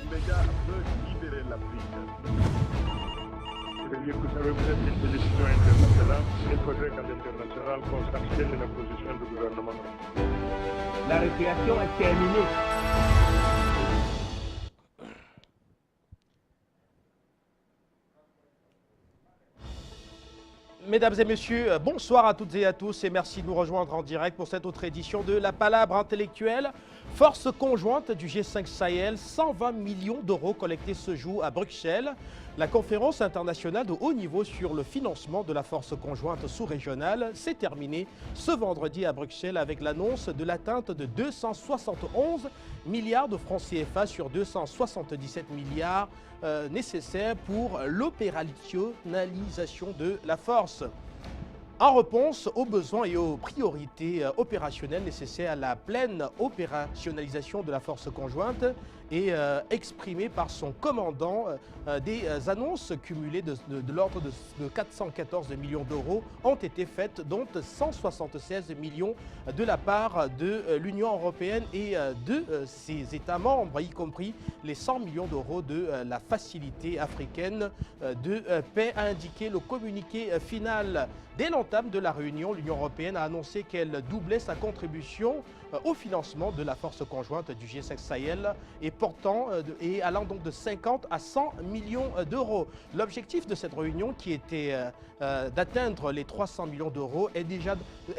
immédiat veut libérer l'Afrique. C'est-à-dire que ça représente une décision internationale. Il faudrait qu'à l'international qu'on s'abstienne de la position du gouvernement. La récréation est terminée. Mesdames et messieurs, bonsoir à toutes et à tous et merci de nous rejoindre en direct pour cette autre édition de La Palabre Intellectuelle. Force conjointe du G5 Sahel, 120 millions d'euros collectés ce jour à Bruxelles. La conférence internationale de haut niveau sur le financement de la force conjointe sous-régionale s'est terminée ce vendredi à Bruxelles avec l'annonce de l'atteinte de 271 milliards de francs CFA sur 277 milliards nécessaires pour l'opérationnalisation de la force. En réponse aux besoins et aux priorités opérationnelles nécessaires à la pleine opérationnalisation de la force conjointe et exprimée par son commandant, des annonces cumulées de l'ordre de 414 millions d'euros ont été faites, dont 176 millions de la part de l'Union européenne et de ses États membres, y compris les 100 millions d'euros de la facilité africaine de paix, a indiqué le communiqué final. Dès l'entame de la réunion, l'Union européenne a annoncé qu'elle doublait sa contribution au financement de la force conjointe du G5 Sahel et allant donc de 50 à 100 millions d'euros. L'objectif de cette réunion, qui était d'atteindre les 300 millions d'euros, est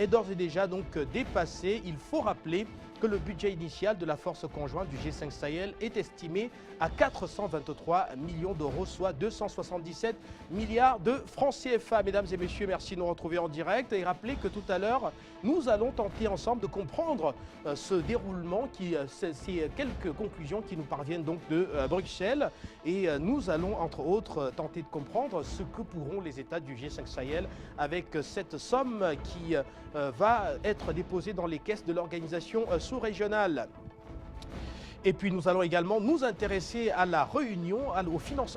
d'ores et déjà donc dépassé. Il faut rappeler que le budget initial de la force conjointe du G5 Sahel est estimé à 423 millions d'euros, soit 277 milliards de francs CFA. Mesdames et messieurs, merci de nous retrouver en direct et rappeler que tout à l'heure, nous allons tenter ensemble de comprendre ce déroulement, ces quelques conclusions qui nous parviennent donc de Bruxelles, et nous allons entre autres tenter de comprendre ce que pourront les États du G5 Sahel avec cette somme qui va être déposée dans les caisses de l'organisation sous-régionale. Et puis nous allons également nous intéresser à la réunion, à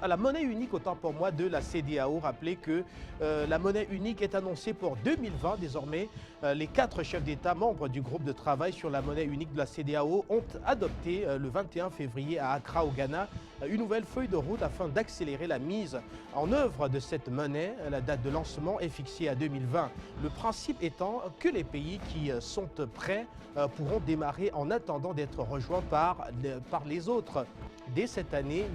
la monnaie unique, autant pour moi, de la CEDEAO. Rappelez que la monnaie unique est annoncée pour 2020 désormais. Les 4 chefs d'État membres du groupe de travail sur la monnaie unique de la CEDEAO ont adopté le 21 février à Accra au Ghana une nouvelle feuille de route afin d'accélérer la mise en œuvre de cette monnaie. La date de lancement est fixée à 2020. Le principe étant que les pays qui sont prêts pourront démarrer en attendant d'être rejoints par les autres. Dès cette année,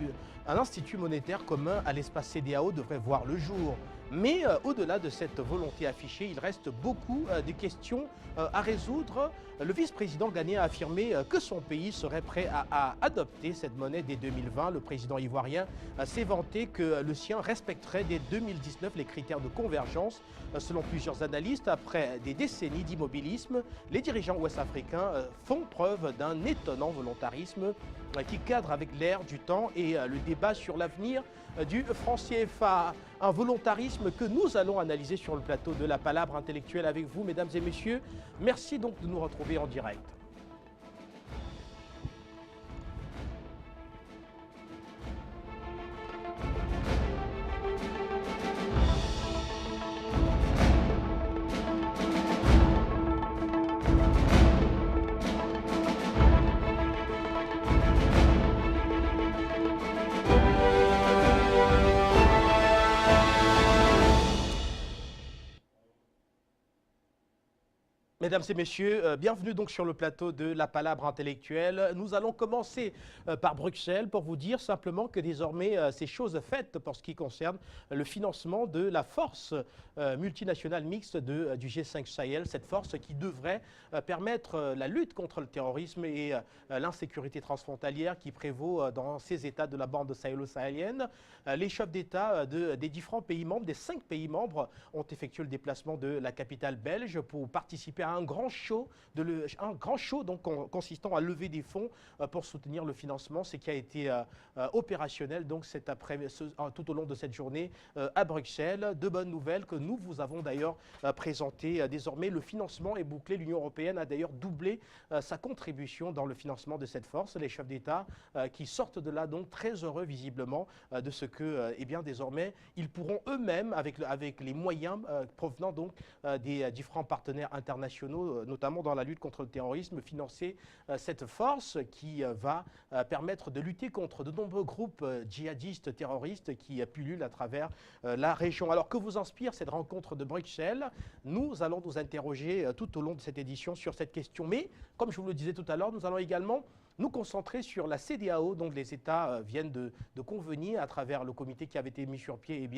un institut monétaire commun à l'espace CEDEAO devrait voir le jour. Mais au-delà de cette volonté affichée, il reste beaucoup de questions à résoudre. Le vice-président ghanéen a affirmé que son pays serait prêt à adopter cette monnaie dès 2020. Le président ivoirien s'est vanté que le sien respecterait dès 2019 les critères de convergence. Selon plusieurs analystes, après des décennies d'immobilisme, les dirigeants ouest-africains font preuve d'un étonnant volontarisme qui cadre avec l'ère du temps et le débat sur l'avenir du franc CFA. Un volontarisme que nous allons analyser sur le plateau de La Palabre Intellectuelle avec vous, mesdames et messieurs. Merci donc de nous retrouver en direct. Mesdames et messieurs, bienvenue donc sur le plateau de La Palabre Intellectuelle. Nous allons commencer par Bruxelles pour vous dire simplement que désormais c'est chose faite pour ce qui concerne le financement de la force multinationale mixte du G5 Sahel, cette force qui devrait permettre la lutte contre le terrorisme et l'insécurité transfrontalière qui prévaut dans ces États de la bande sahélo-sahélienne. Les chefs d'État des différents pays membres, des 5 pays membres, ont effectué le déplacement de la capitale belge pour participer à un grand show, donc, consistant à lever des fonds pour soutenir le financement, ce qui a été opérationnel donc, tout au long de cette journée à Bruxelles. De bonnes nouvelles que nous vous avons d'ailleurs présentées. Désormais, le financement est bouclé. L'Union européenne a d'ailleurs doublé sa contribution dans le financement de cette force. Les chefs d'État qui sortent de là donc très heureux visiblement de ce que désormais ils pourront eux-mêmes avec les moyens provenant donc des différents partenaires internationaux internationaux, notamment dans la lutte contre le terrorisme, financer cette force qui va permettre de lutter contre de nombreux groupes djihadistes terroristes qui pullulent à travers la région. Alors que vous inspire cette rencontre de Bruxelles? Nous allons nous interroger tout au long de cette édition sur cette question. Mais, comme je vous le disais tout à l'heure, nous allons également nous concentrer sur la CEDEAO, dont les États viennent de convenir à travers le comité qui avait été mis sur pied,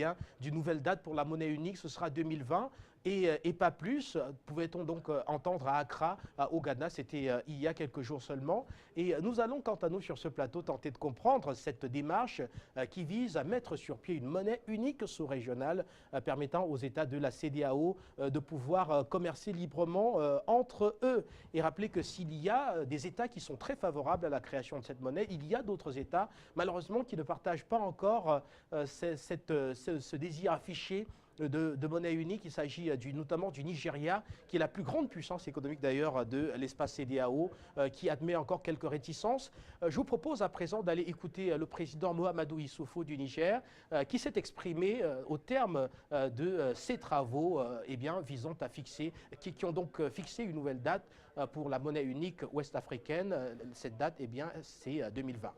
d'une nouvelle date pour la monnaie unique. Ce sera 2020 et pas plus. Pouvait-on donc entendre à Accra, au Ghana, c'était il y a quelques jours seulement. Et nous allons, quant à nous, sur ce plateau, tenter de comprendre cette démarche qui vise à mettre sur pied une monnaie unique sous-régionale permettant aux États de la CEDEAO de pouvoir commercer librement entre eux. Et rappeler que s'il y a des États qui sont très favorables à la création de cette monnaie, il y a d'autres États, malheureusement, qui ne partagent pas encore ce désir affiché de monnaie unique. Il s'agit notamment du Nigeria, qui est la plus grande puissance économique d'ailleurs de l'espace CEDEAO, qui admet encore quelques réticences. Je vous propose à présent d'aller écouter le président Mahamadou Issoufou du Niger, qui s'est exprimé au terme de ces travaux visant à fixer, qui ont donc fixé une nouvelle date pour la monnaie unique ouest-africaine. Cette date, c'est 2020.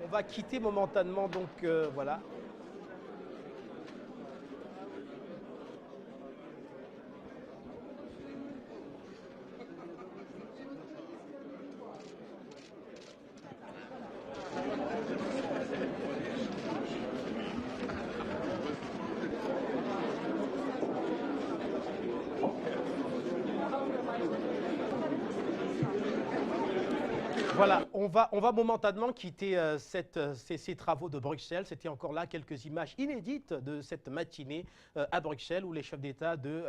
On va quitter momentanément, donc voilà. Voilà, on va momentanément quitter ces travaux de Bruxelles. C'était encore là quelques images inédites de cette matinée à Bruxelles où les chefs d'État du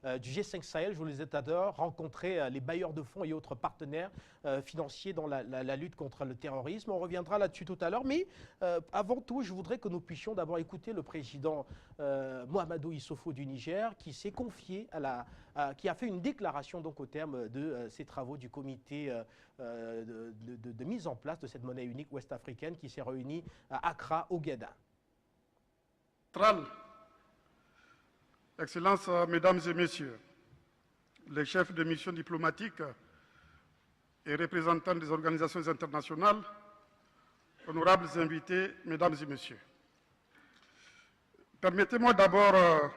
G5 Sahel, je vous le disais tout à l'heure, rencontraient les bailleurs de fonds et autres partenaires financiers dans la lutte contre le terrorisme. On reviendra là-dessus tout à l'heure, mais avant tout, je voudrais que nous puissions d'abord écouter le président Mahamadou Issoufou du Niger qui s'est confié qui a fait une déclaration donc au terme de ces travaux du comité de mise en place de cette monnaie unique ouest-africaine qui s'est réunie à Accra, au Ghana. Excellences, Mesdames et Messieurs, les chefs de mission diplomatiques et représentants des organisations internationales, honorables invités, Mesdames et Messieurs. Permettez-moi d'abord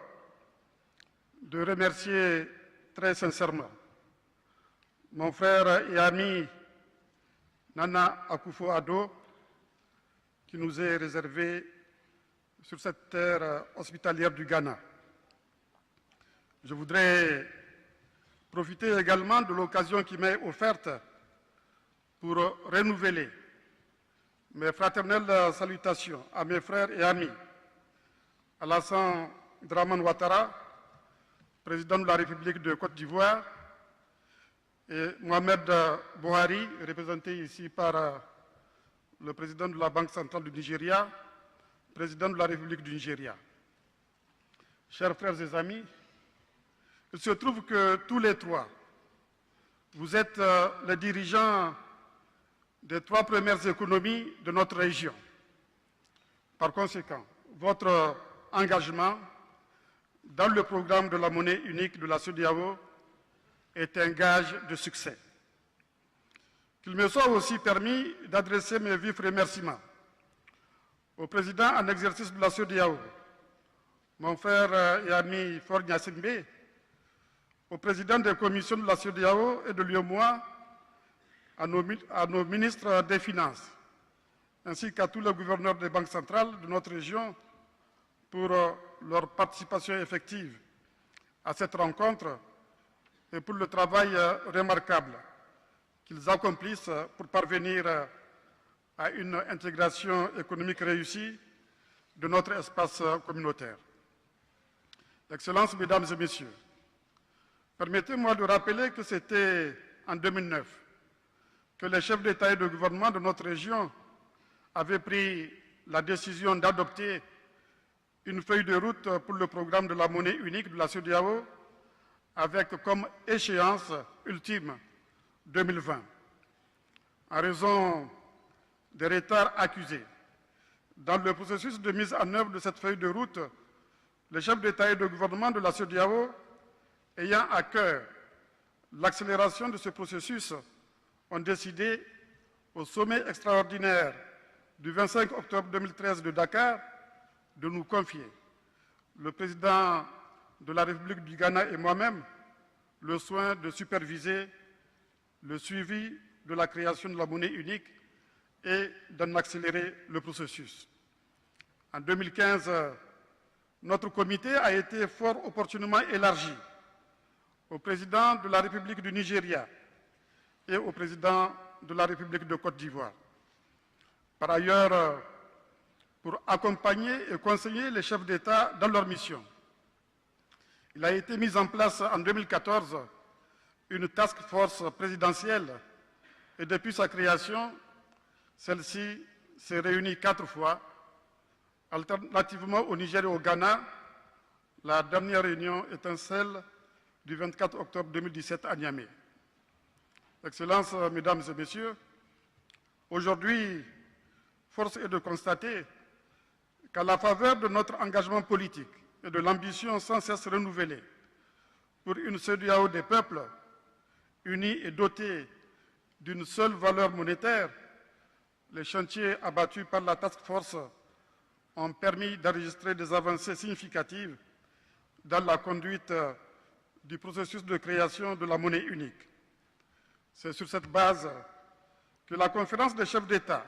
de remercier très sincèrement mon frère et ami Nana Akufo-Addo, qui nous est réservé sur cette terre hospitalière du Ghana. Je voudrais profiter également de l'occasion qui m'est offerte pour renouveler mes fraternelles salutations à mes frères et amis, Alassane Dramane Ouattara, président de la République de Côte d'Ivoire, et Mohamed Buhari, représenté ici par le président de la Banque centrale du Nigeria, président de la République du Nigeria. Chers frères et amis, il se trouve que tous les trois, vous êtes les dirigeants des trois premières économies de notre région. Par conséquent, votre engagement dans le programme de la monnaie unique de la CEDEAO est un gage de succès. Qu'il me soit aussi permis d'adresser mes vifs remerciements au président en exercice de la CEDEAO, mon frère et ami Faure Gnassingbé, au président des commissions de la CEDEAO et de l'UEMOA, à nos ministres des Finances, ainsi qu'à tous les gouverneurs des banques centrales de notre région pour leur participation effective à cette rencontre et pour le travail remarquable qu'ils accomplissent pour parvenir à une intégration économique réussie de notre espace communautaire. Excellences, Mesdames et Messieurs, permettez-moi de rappeler que c'était en 2009 que les chefs d'État et de gouvernement de notre région avaient pris la décision d'adopter une feuille de route pour le programme de la monnaie unique de la CEDEAO avec comme échéance ultime 2020. en raison des retards accusés. Dans le processus de mise en œuvre de cette feuille de route, les chefs d'État et de gouvernement de la CEDEAO, ayant à cœur l'accélération de ce processus, ont décidé au sommet extraordinaire du 25 octobre 2013 de Dakar de nous confier, le président de la République du Ghana et moi-même, le soin de superviser le suivi de la création de la monnaie unique et d'en accélérer le processus. En 2015, notre comité a été fort opportunément élargi au président de la République du Nigeria et au président de la République de Côte d'Ivoire. Par ailleurs, pour accompagner et conseiller les chefs d'État dans leur mission, il a été mis en place en 2014 une task force présidentielle et depuis sa création, celle-ci s'est réunie 4 fois, alternativement au Niger et au Ghana, la dernière réunion étant celle du 24 octobre 2017 à Niamey. Excellences, Mesdames et Messieurs, aujourd'hui, force est de constater qu'à la faveur de notre engagement politique et de l'ambition sans cesse renouvelée pour une CEDEAO des peuples, unie et dotée d'une seule valeur monétaire, les chantiers abattus par la task force ont permis d'enregistrer des avancées significatives dans la conduite du processus de création de la monnaie unique. C'est sur cette base que la conférence des chefs d'État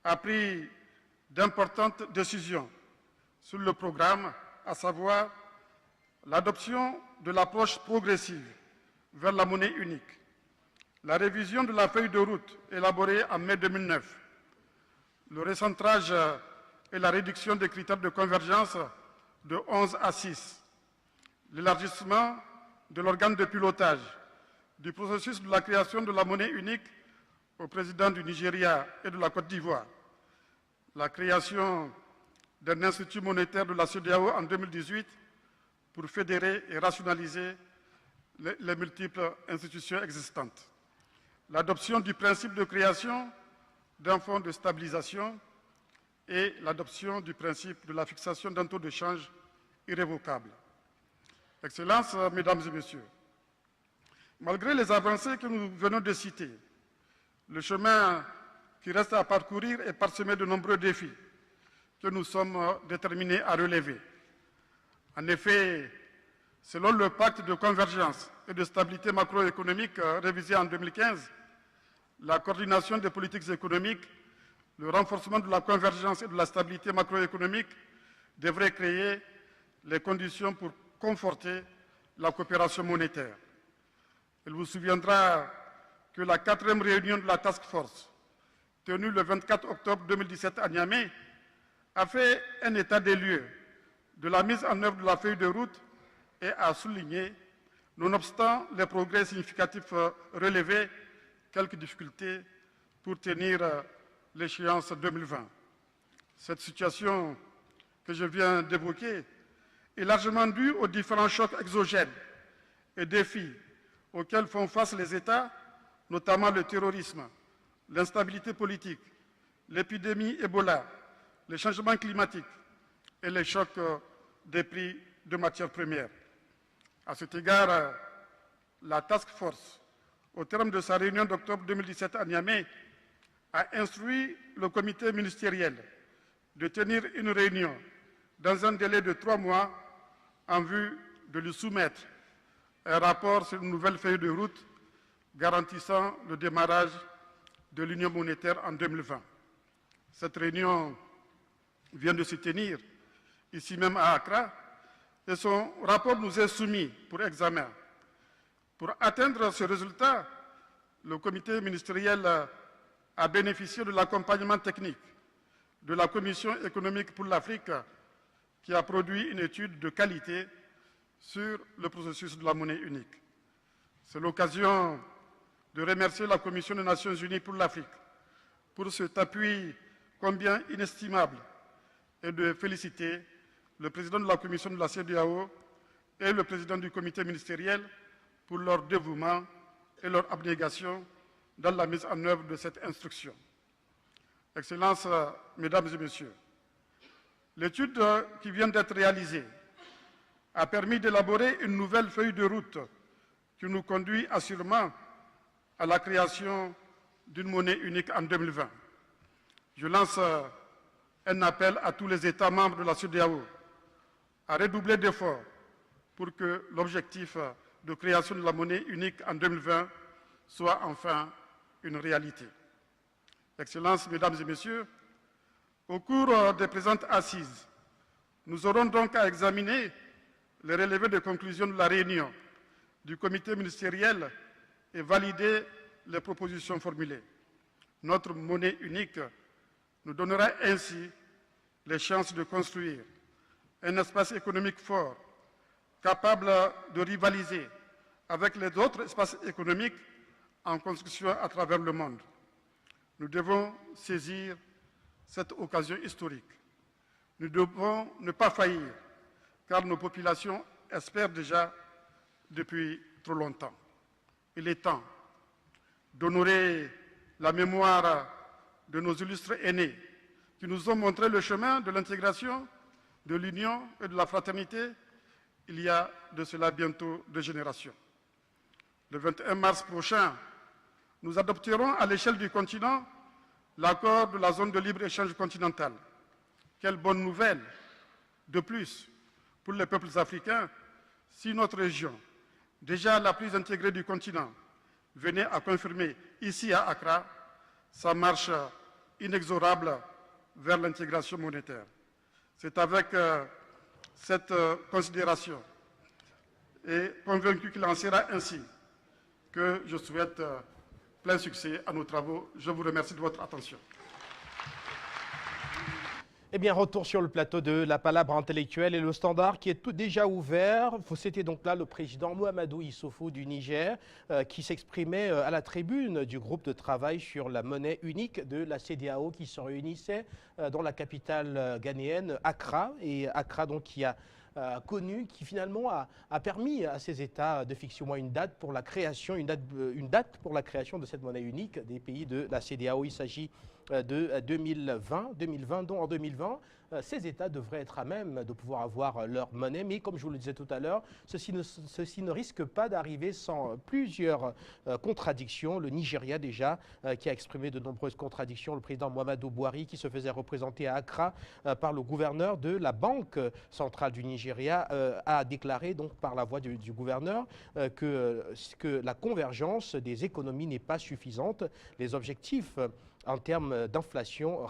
a pris d'importantes décisions sur le programme, à savoir l'adoption de l'approche progressive vers la monnaie unique, la révision de la feuille de route élaborée en mai 2009, le recentrage et la réduction des critères de convergence de 11 à 6, l'élargissement de l'organe de pilotage du processus de la création de la monnaie unique au président du Nigeria et de la Côte d'Ivoire, la création d'un institut monétaire de la CEDEAO en 2018 pour fédérer et rationaliser les multiples institutions existantes, l'adoption du principe de création d'un fonds de stabilisation et l'adoption du principe de la fixation d'un taux de change irrévocable. Excellences, Mesdames et Messieurs, malgré les avancées que nous venons de citer, le chemin qui reste à parcourir est parsemé de nombreux défis que nous sommes déterminés à relever. En effet, selon le pacte de convergence et de stabilité macroéconomique révisé en 2015, la coordination des politiques économiques, le renforcement de la convergence et de la stabilité macroéconomique devraient créer les conditions pour conforter la coopération monétaire. Il vous souviendra que la 4e réunion de la Task Force, tenue le 24 octobre 2017 à Niamey, a fait un état des lieux de la mise en œuvre de la feuille de route et a souligné, nonobstant les progrès significatifs relevés, quelques difficultés pour tenir l'échéance 2020. Cette situation que je viens d'évoquer est largement due aux différents chocs exogènes et défis auxquels font face les États, notamment le terrorisme, l'instabilité politique, l'épidémie Ebola, les changements climatiques et les chocs des prix de matières premières. À cet égard, la Task Force, au terme de sa réunion d'octobre 2017 à Niamey, a instruit le comité ministériel de tenir une réunion dans un délai de 3 mois en vue de lui soumettre un rapport sur une nouvelle feuille de route garantissant le démarrage de l'Union monétaire en 2020. Cette réunion vient de se tenir ici même à Accra et son rapport nous est soumis pour examen. Pour atteindre ce résultat, le comité ministériel a bénéficié de l'accompagnement technique de la Commission économique pour l'Afrique qui a produit une étude de qualité sur le processus de la monnaie unique. C'est l'occasion de remercier la Commission des Nations Unies pour l'Afrique pour cet appui combien inestimable et de féliciter le président de la Commission de la CEDEAO et le président du comité ministériel pour leur dévouement et leur abnégation dans la mise en œuvre de cette instruction. Excellences, Mesdames et Messieurs, l'étude qui vient d'être réalisée a permis d'élaborer une nouvelle feuille de route qui nous conduit assurément à la création d'une monnaie unique en 2020. Je lance un appel à tous les États membres de la CEDEAO à redoubler d'efforts pour que l'objectif de création de la monnaie unique en 2020 soit enfin une réalité. Excellences, Mesdames et Messieurs, au cours des présentes assises, nous aurons donc à examiner les relevés de conclusions de la réunion du comité ministériel et valider les propositions formulées. Notre monnaie unique nous donnera ainsi les chances de construire un espace économique fort, capable de rivaliser avec les autres espaces économiques en construction à travers le monde. Nous devons saisir cette occasion historique. Nous devons ne pas faillir, car nos populations espèrent déjà depuis trop longtemps. Il est temps d'honorer la mémoire de nos illustres aînés qui nous ont montré le chemin de l'intégration, de l'union et de la fraternité il y a de cela bientôt 2 générations. Le 21 mars prochain, nous adopterons à l'échelle du continent l'accord de la zone de libre-échange continentale. Quelle bonne nouvelle de plus pour les peuples africains si notre région, déjà la plus intégrée du continent, venait à confirmer ici à Accra sa marche inexorable vers l'intégration monétaire. C'est avec cette considération et convaincu qu'il en sera ainsi que je souhaite plein succès à nos travaux. Je vous remercie de votre attention. Eh bien, retour sur le plateau de la palabre intellectuelle et le standard qui est tout déjà ouvert. C'était donc là le président Mahamadou Issoufou du Niger qui s'exprimait à la tribune du groupe de travail sur la monnaie unique de la CEDEAO qui se réunissait dans la capitale ghanéenne, Accra. Et Accra donc qui a connu, qui finalement a permis à ces États de fixer au moins une date pour la création, une date pour la création de cette monnaie unique des pays de la CEDEAO. Il s'agit de 2020, dont en 2020, ces États devraient être à même de pouvoir avoir leur monnaie. Mais comme je vous le disais tout à l'heure, ceci ne risque pas d'arriver sans plusieurs contradictions. Le Nigeria déjà, qui a exprimé de nombreuses contradictions. Le président Muhammadu Buhari, qui se faisait représenter à Accra par le gouverneur de la Banque centrale du Nigeria, a déclaré donc par la voix du gouverneur que la convergence des économies n'est pas suffisante. Les objectifs en termes d'inflation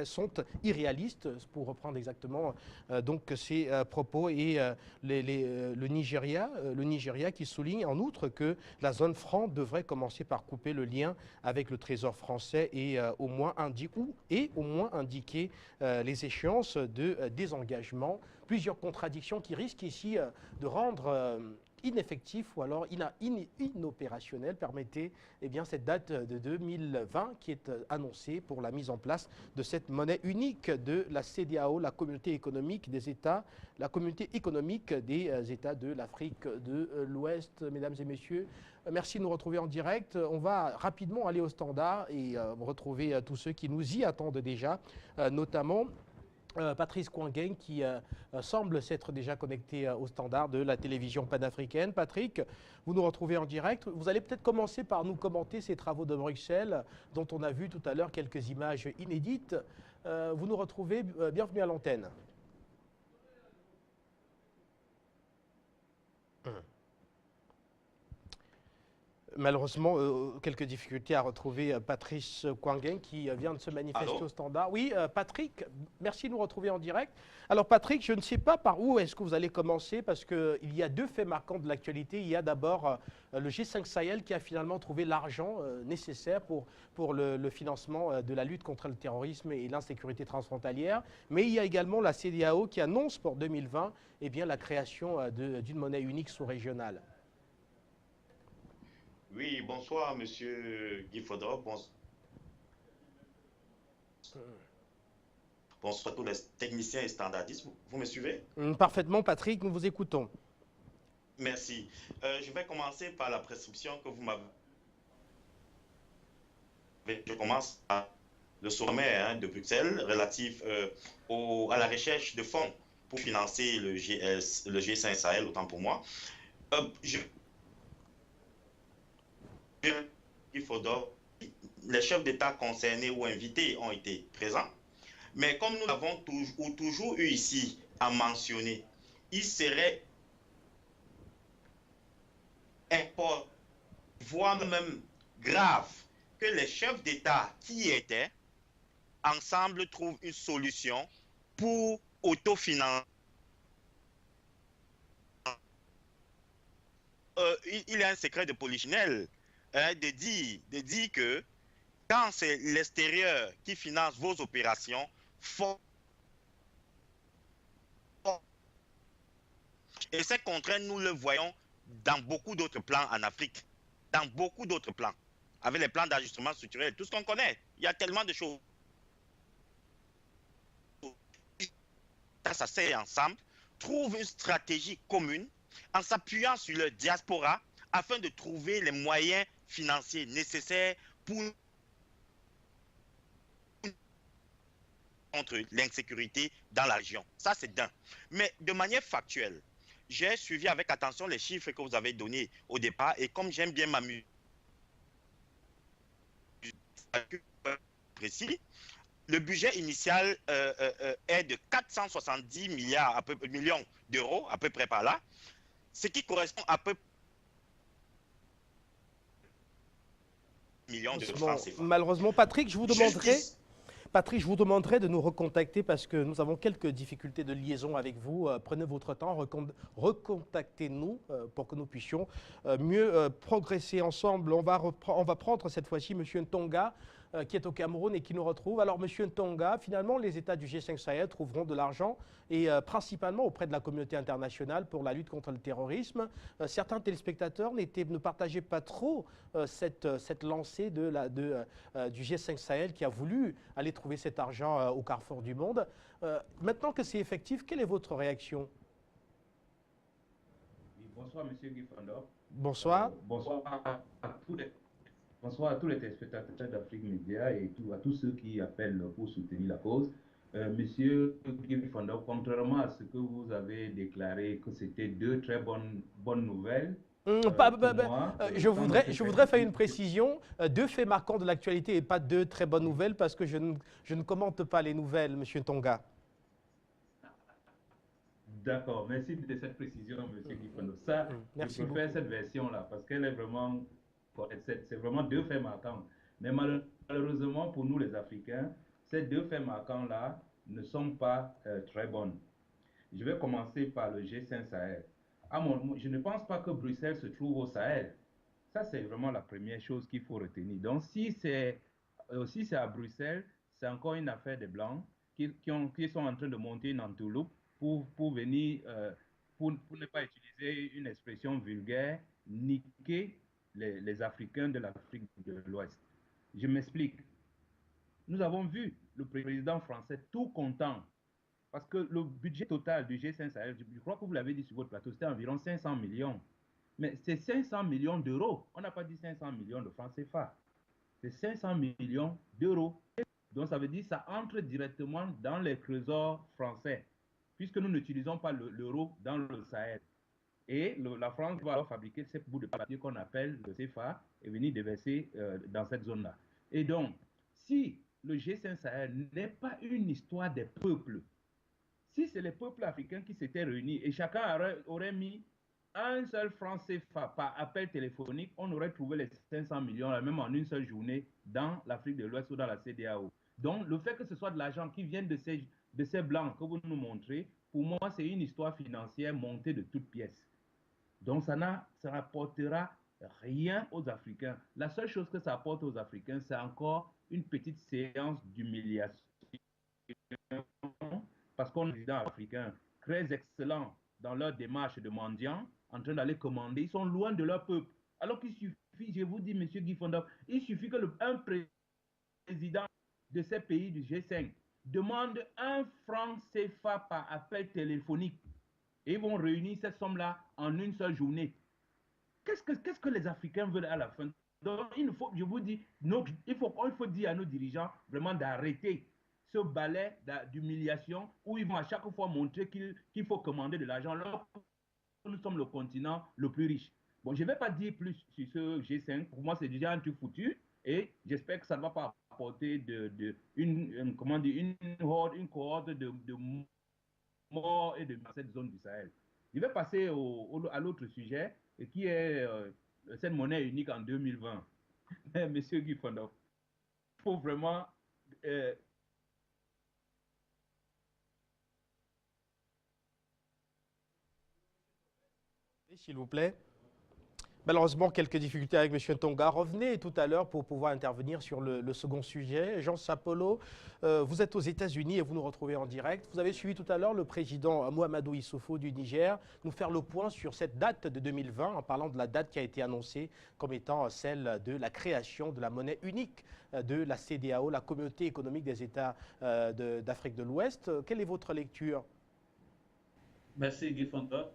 sont irréalistes, pour reprendre exactement donc ces propos. Et le Nigeria qui souligne en outre que la zone franc devrait commencer par couper le lien avec le Trésor français et au moins indiquer les échéances de désengagement. Plusieurs contradictions qui risquent ici de rendre ineffectif ou alors inopérationnel, permettez cette date de 2020 qui est annoncée pour la mise en place de cette monnaie unique de la CEDEAO, la communauté économique des États, la communauté économique des États de l'Afrique de l'Ouest. Mesdames et messieurs, merci de nous retrouver en direct. On va rapidement aller au standard et retrouver tous ceux qui nous y attendent déjà, notamment Patrice Kouangeng qui semble s'être déjà connecté au standard de la télévision panafricaine. Patrick, vous nous retrouvez en direct. Vous allez peut-être commencer par nous commenter ces travaux de Bruxelles dont on a vu tout à l'heure quelques images inédites. Vous nous retrouvez, bienvenue à l'antenne. Malheureusement, quelques difficultés à retrouver Patrice Kouangeng qui vient de se manifester au standard. Oui, Patrick, merci de nous retrouver en direct. Alors Patrick, je ne sais pas par où est-ce que vous allez commencer parce qu'il y a 2 faits marquants de l'actualité. Il y a d'abord le G5 Sahel qui a finalement trouvé l'argent nécessaire pour le financement de la lutte contre le terrorisme et l'insécurité transfrontalière. Mais il y a également la CEDEAO qui annonce pour 2020 la création d'une monnaie unique sous-régionale. Oui, bonsoir, monsieur Guy Faudrop. Bonsoir à tous les techniciens et standardistes. Vous me suivez? Parfaitement, Patrick, nous vous écoutons. Merci. Je vais commencer par la prescription que vous m'avez je commence à le sommet de Bruxelles relatif à la recherche de fonds pour financer le G5 Sahel, autant pour moi. Je, il faudra, les chefs d'État concernés ou invités ont été présents, mais comme nous avons toujours eu ici à mentionner, il serait important, voire même grave, que les chefs d'État qui étaient ensemble trouvent une solution pour autofinancer. Il y a un secret de polichinelle de dire que quand c'est l'extérieur qui finance vos opérations, et ces contraintes, nous le voyons dans beaucoup d'autres plans en Afrique, dans beaucoup d'autres plans, avec les plans d'ajustement structurel, tout ce qu'on connaît. Il y a tellement de choses. Ça s'asseye ensemble, trouve une stratégie commune en s'appuyant sur le diaspora afin de trouver les moyens financiers nécessaires pour contre l'insécurité dans la région. Ça, c'est d'un. Mais de manière factuelle, j'ai suivi avec attention les chiffres que vous avez donnés au départ et comme j'aime bien m'amuser précis, le budget initial est de 470 millions d'euros, à peu près par là, ce qui correspond à peu près millions de francs CFA. Malheureusement, Patrick, je vous demanderai de nous recontacter parce que nous avons quelques difficultés de liaison avec vous. Prenez votre temps, recontactez-nous pour que nous puissions mieux progresser ensemble. On va prendre cette fois-ci M. Ntonga qui est au Cameroun et qui nous retrouve. Alors, M. Ntonga, finalement, les États du G5 Sahel trouveront de l'argent et principalement auprès de la communauté internationale pour la lutte contre le terrorisme. Certains téléspectateurs ne partageaient pas trop cette lancée du G5 Sahel qui a voulu aller trouver cet argent au carrefour du monde. Maintenant que c'est effectif, quelle est votre réaction? Bonsoir, M. Guy Fandor. Bonsoir. Bonsoir à tous les téléspectateurs d'Afrique Média et à tous ceux qui appellent pour soutenir la cause. Monsieur Guy Fandor, contrairement à ce que vous avez déclaré que c'était deux très bonnes nouvelles, je voudrais faire une précision. Deux faits marquants de l'actualité et pas deux très bonnes nouvelles parce que je ne commente pas les nouvelles, M. Ntonga. D'accord, merci de cette précision, M. Guy Fandor. Ça, je préfère cette version-là parce qu'elle est vraiment... C'est vraiment deux faits marquants. Mais malheureusement, pour nous les Africains, ces deux faits marquants-là ne sont pas très bons. Je vais commencer par le G5 Sahel. Je ne pense pas que Bruxelles se trouve au Sahel. Ça, c'est vraiment la première chose qu'il faut retenir. Donc, si c'est à Bruxelles, c'est encore une affaire des Blancs qui sont en train de monter une entourloupe pour venir, pour ne pas utiliser une expression vulgaire, niquer les Africains de l'Afrique de l'Ouest. Je m'explique. Nous avons vu le président français tout content parce que le budget total du G5 Sahel, je crois que vous l'avez dit sur votre plateau, c'était environ 500 millions. Mais c'est 500 millions d'euros. On n'a pas dit 500 millions de francs CFA. C'est 500 millions d'euros. Donc ça veut dire que ça entre directement dans les trésors français puisque nous n'utilisons pas l'euro dans le Sahel. Et la France va alors fabriquer ces bouts de papier qu'on appelle le CFA et venir déverser dans cette zone-là. Et donc, si le G5 Sahel n'est pas une histoire des peuples, si c'est les peuples africains qui s'étaient réunis et chacun aurait mis un seul franc CFA par appel téléphonique, on aurait trouvé les 500 millions, là, même en une seule journée, dans l'Afrique de l'Ouest ou dans la CEDEAO. Donc, le fait que ce soit de l'argent qui vient de ces blancs que vous nous montrez, pour moi, c'est une histoire financière montée de toutes pièces. Donc, ça n'apportera rien aux Africains. La seule chose que ça apporte aux Africains, c'est encore une petite séance d'humiliation. Parce qu'on est des présidents africains très excellents dans leur démarche de mendiants, en train d'aller commander. Ils sont loin de leur peuple. Alors qu'il suffit, je vous dis, M. Guy Fandor, il suffit que un président de ces pays du G5 demande un franc CFA par appel téléphonique. Et ils vont réunir cette somme-là en une seule journée. Qu'est-ce que les Africains veulent à la fin Donc, je vous dis, il faut dire à nos dirigeants vraiment d'arrêter ce balai d'humiliation où ils vont à chaque fois montrer qu'il faut commander de l'argent alors que nous sommes le continent le plus riche. Bon, je ne vais pas dire plus sur ce G5. Pour moi, c'est déjà un truc foutu et j'espère que ça ne va pas apporter une cohorte de morts et de cette zone du Sahel. Je vais passer à l'autre sujet qui est cette monnaie unique en 2020. Monsieur Guy Fondov, il faut vraiment s'il vous plaît. Malheureusement, quelques difficultés avec M. Tonga. Revenez tout à l'heure pour pouvoir intervenir sur le second sujet. Jean Sapolo, vous êtes aux États-Unis et vous nous retrouvez en direct. Vous avez suivi tout à l'heure le président Mahamadou Issoufou du Niger nous faire le point sur cette date de 2020 en parlant de la date qui a été annoncée comme étant celle de la création de la monnaie unique de la CEDEAO, la Communauté économique des États d'Afrique de l'Ouest. Quelle est votre lecture? Merci Guy Fondov.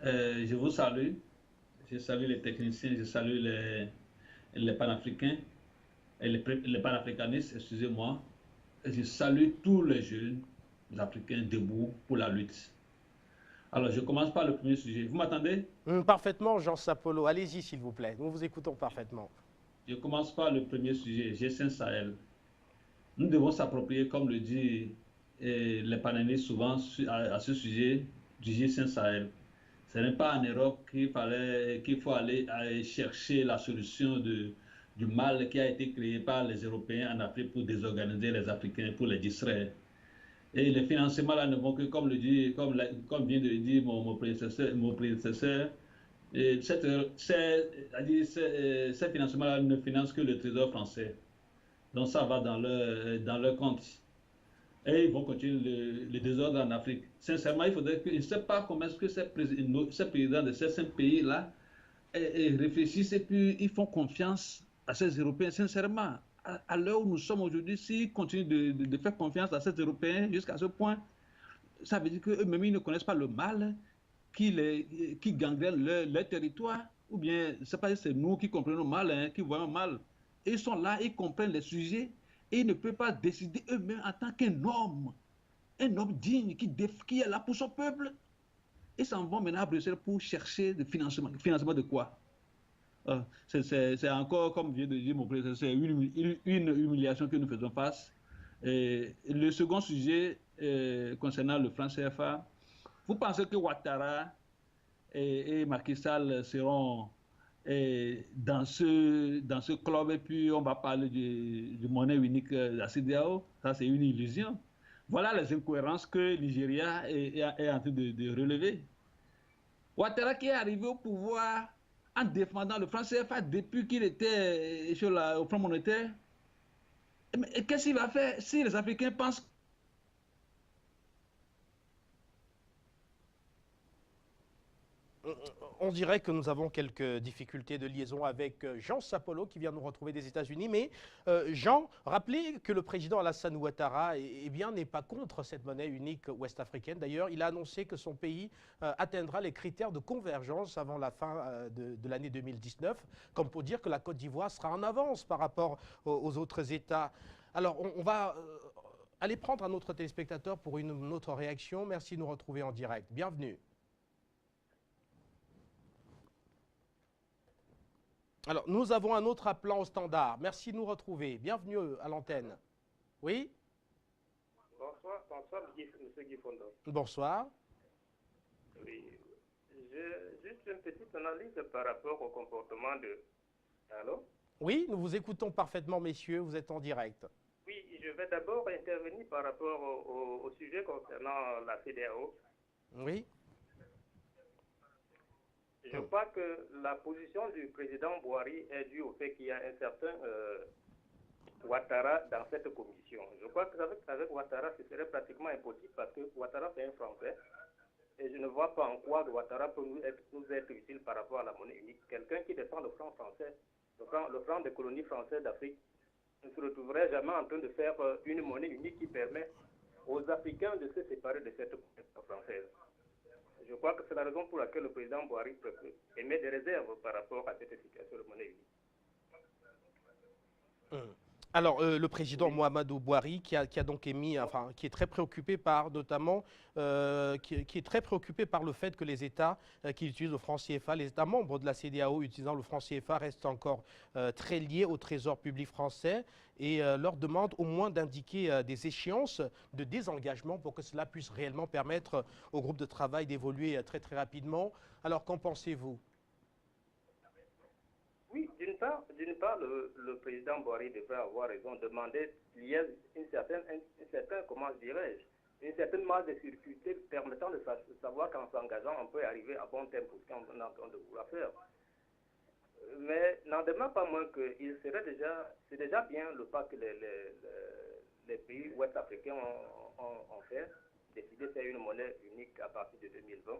Je vous salue. Je salue les techniciens, je salue les panafricains et les panafricanistes, excusez-moi. Je salue tous les jeunes africains debout pour la lutte. Alors, je commence par le premier sujet. Vous m'entendez? Parfaitement, Jean Sapolo. Allez-y, s'il vous plaît. Nous vous écoutons parfaitement. Je commence par le premier sujet, G5 Sahel. Nous devons s'approprier, comme le dit les panélistes souvent à ce sujet, du G5 Sahel. Ce n'est pas en Europe qu'il faut aller chercher la solution du mal qui a été créé par les Européens en Afrique pour désorganiser les Africains, pour les distraire. Et les financements là ne vont que, comme vient de le dire mon prédécesseur, ces financements-là ne financent que le Trésor français. Donc ça va dans leur compte. Et ils vont continuer le désordre en Afrique. Sincèrement, il faudrait que, je ne sais pas comment est-ce que ces présidents de ces 5 pays-là réfléchissent et puis ils font confiance à ces Européens. Sincèrement, à l'heure où nous sommes aujourd'hui, s'ils continuent de faire confiance à ces Européens jusqu'à ce point, ça veut dire qu'eux-mêmes, ils ne connaissent pas le mal qui gangrène leur territoire. Ou bien, c'est nous qui comprenons mal, qui voyons mal. Et ils sont là, ils comprennent les sujets. Et ils ne peuvent pas décider eux-mêmes en tant qu'un homme digne qui est là pour son peuple. Ils s'en vont maintenant à Bruxelles pour chercher le financement. Financement de quoi? C'est encore, comme vient de dire mon prédécesseur, une humiliation que nous faisons face. Et le second sujet concernant le franc CFA, vous pensez que Ouattara et Macky Sall seront dans ce club, et puis on va parler de monnaie unique de la CEDEAO? Ça, c'est une illusion. Voilà les incohérences que le Nigeria est en train de relever. Ouattara qui est arrivé au pouvoir en défendant le franc CFA depuis qu'il était au Front monétaire. Et qu'est-ce qu'il va faire si les Africains pensent On dirait que nous avons quelques difficultés de liaison avec Jean Sapolo qui vient nous retrouver des États-Unis. Mais Jean, rappelez que le président Alassane Ouattara n'est pas contre cette monnaie unique ouest-africaine. D'ailleurs, il a annoncé que son pays atteindra les critères de convergence avant la fin de l'année 2019, comme pour dire que la Côte d'Ivoire sera en avance par rapport aux autres États. Alors, on va aller prendre un autre téléspectateur pour une autre réaction. Merci de nous retrouver en direct. Bienvenue. Alors, nous avons un autre appelant au standard. Merci de nous retrouver. Bienvenue à l'antenne. Oui? Bonsoir, M. Guy Fondov. Bonsoir. Oui, juste une petite analyse par rapport au comportement de... Allô? Oui, nous vous écoutons parfaitement, messieurs. Vous êtes en direct. Oui, je vais d'abord intervenir par rapport au sujet concernant la CEDEAO. Oui. Je crois que la position du président Bouhari est due au fait qu'il y a un certain Ouattara dans cette commission. Je crois qu'avec Ouattara, ce serait pratiquement impossible parce que Ouattara, c'est un Français. Et je ne vois pas en quoi Ouattara peut nous être utile par rapport à la monnaie unique. Quelqu'un qui défend le franc français, le franc des colonies françaises d'Afrique, ne se retrouverait jamais en train de faire une monnaie unique qui permet aux Africains de se séparer de cette monnaie française. Je crois que c'est la raison pour laquelle le président Boari émet des réserves par rapport à cette situation de monnaie unique. Alors, le président Mouhamadou Boari, qui a donc émis, enfin, qui est très préoccupé par, notamment, qui est très préoccupé par le fait que les États qui utilisent le franc CFA, les États membres de la CEDEAO utilisant le franc CFA restent encore très liés au trésor public français et leur demande au moins d'indiquer des échéances de désengagement pour que cela puisse réellement permettre au groupe de travail d'évoluer très très rapidement. Alors, qu'en pensez-vous ? Oui, d'une part, le président Boari devrait avoir raison de demander qu'il y ait une certaine comment dirais-je, une certaine marge de sécurité permettant de savoir qu'en s'engageant, on peut arriver à bon terme pour ce qu'on est en train de vouloir faire. Mais n'en demeure pas moins que c'est déjà bien le pas que les pays ouest-africains ont fait, décider de faire une monnaie unique à partir de 2020.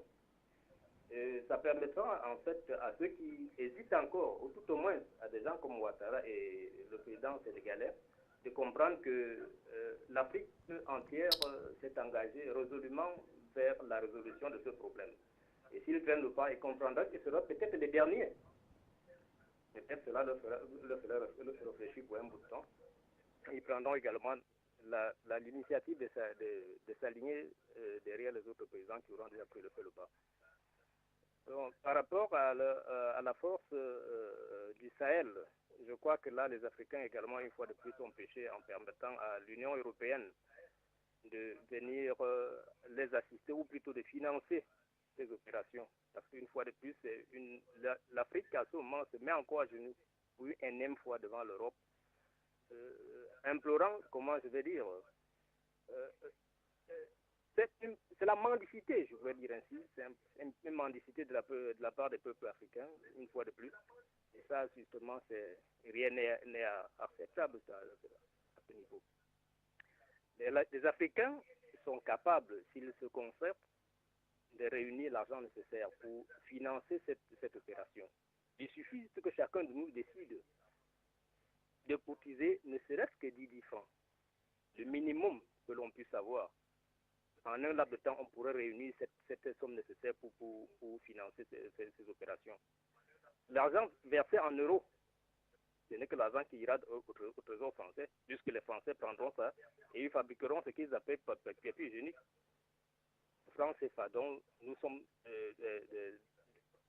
Ça permettra en fait à ceux qui hésitent encore, ou tout au moins à des gens comme Ouattara et le président sénégalais, de comprendre que l'Afrique entière s'est engagée résolument vers la résolution de ce problème. Et s'ils prennent le pas, ils comprendront que ce sera peut-être les derniers. Peut-être cela leur fera réfléchir pour un bout de temps. Ils prendront également l'initiative de s'aligner derrière les autres présidents qui auront déjà pris le pas. Donc, par rapport à la force du Sahel, je crois que là, les Africains également, une fois de plus, ont péché en permettant à l'Union européenne de venir les assister ou plutôt de financer ces opérations. Parce qu'une fois de plus, l'Afrique à ce moment se met encore à genoux pour une énième fois devant l'Europe, implorant, comment je vais dire, c'est la mendicité, je voudrais dire ainsi. C'est une mendicité de la part des peuples africains, une fois de plus. Et ça, justement, rien n'est acceptable à ce niveau. Les Africains sont capables, s'ils se concertent, de réunir l'argent nécessaire pour financer cette opération. Il suffit que chacun de nous décide de cotiser ne serait-ce que 10 francs. Le minimum que l'on puisse avoir. En un laps de temps, on pourrait réunir cette somme nécessaire pour financer ces opérations. L'argent versé en euros, ce n'est que l'argent qui ira au trésor français, puisque les Français prendront ça et ils fabriqueront ce qu'ils appellent papier hygiénique. Franc CFA, dont nous sommes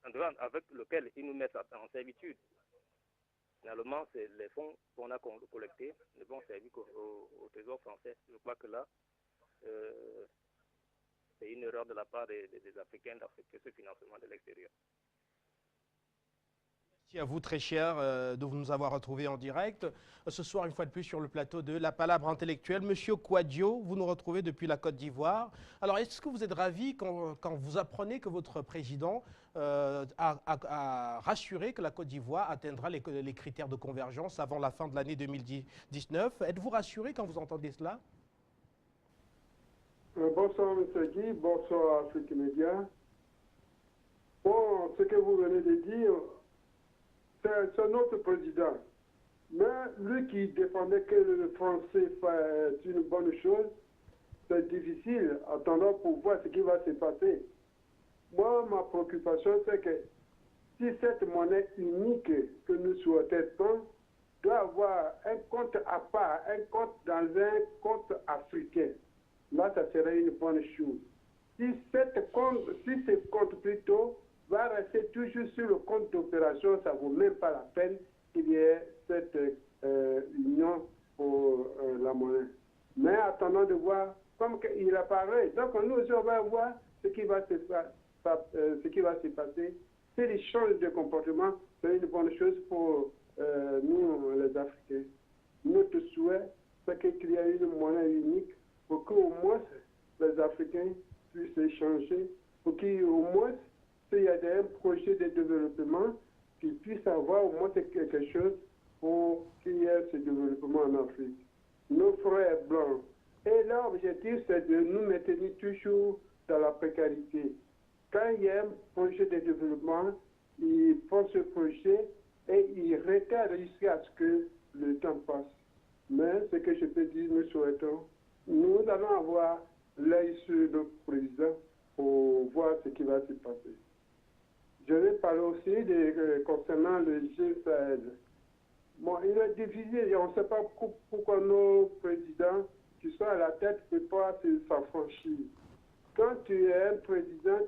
avec lequel ils nous mettent en servitude. Finalement, c'est les fonds qu'on a collectés ne vont servir au trésor français. Je crois que là, c'est une erreur de la part des Africains d'accepter ce financement de l'extérieur. Merci à vous, très cher, de nous avoir retrouvés en direct. Ce soir, une fois de plus, sur le plateau de La Palabre Intellectuelle. Monsieur Kouadio, vous nous retrouvez depuis la Côte d'Ivoire. Alors, est-ce que vous êtes ravi quand vous apprenez que votre président a rassuré que la Côte d'Ivoire atteindra les critères de convergence avant la fin de l'année 2019 ? Êtes-vous rassuré quand vous entendez cela ? Bonsoir M. Guy, bonsoir Afrique Média. Bon, ce que vous venez de dire, c'est notre président. Mais lui qui défendait que le français est une bonne chose, c'est difficile attendant pour voir ce qui va se passer. Moi, ma préoccupation, c'est que si cette monnaie unique que nous souhaitons doit avoir un compte à part, un compte dans un compte africain, là, ça serait une bonne chose. Si ce compte plutôt va rester toujours sur le compte d'opération, ça ne vaut même pas la peine qu'il y ait cette union pour la monnaie. Mais attendons de voir comme il apparaît. Donc nous aussi, on va voir ce qui va se passer. S'il change de comportement, c'est une bonne chose pour nous, les Africains. Notre souhait, c'est qu'il y ait une monnaie unique pour qu'au moins les Africains puissent échanger, pour qu'au moins, s'il y a un projet de développement, qu'ils puissent avoir au moins quelque chose pour qu'il y ait ce développement en Afrique. Nos frères blancs. Et leur objectif, c'est de nous maintenir toujours dans la précarité. Quand il y a un projet de développement, ils font ce projet et ils retardent jusqu'à ce que le temps passe. Mais ce que je peux dire, nous souhaitons, nous allons avoir l'œil sur notre président pour voir ce qui va se passer. Je vais parler aussi concernant le G16. Bon, il est divisé et on ne sait pas pourquoi nos présidents qui sont à la tête ne peuvent pas s'affranchir. Quand tu es un président,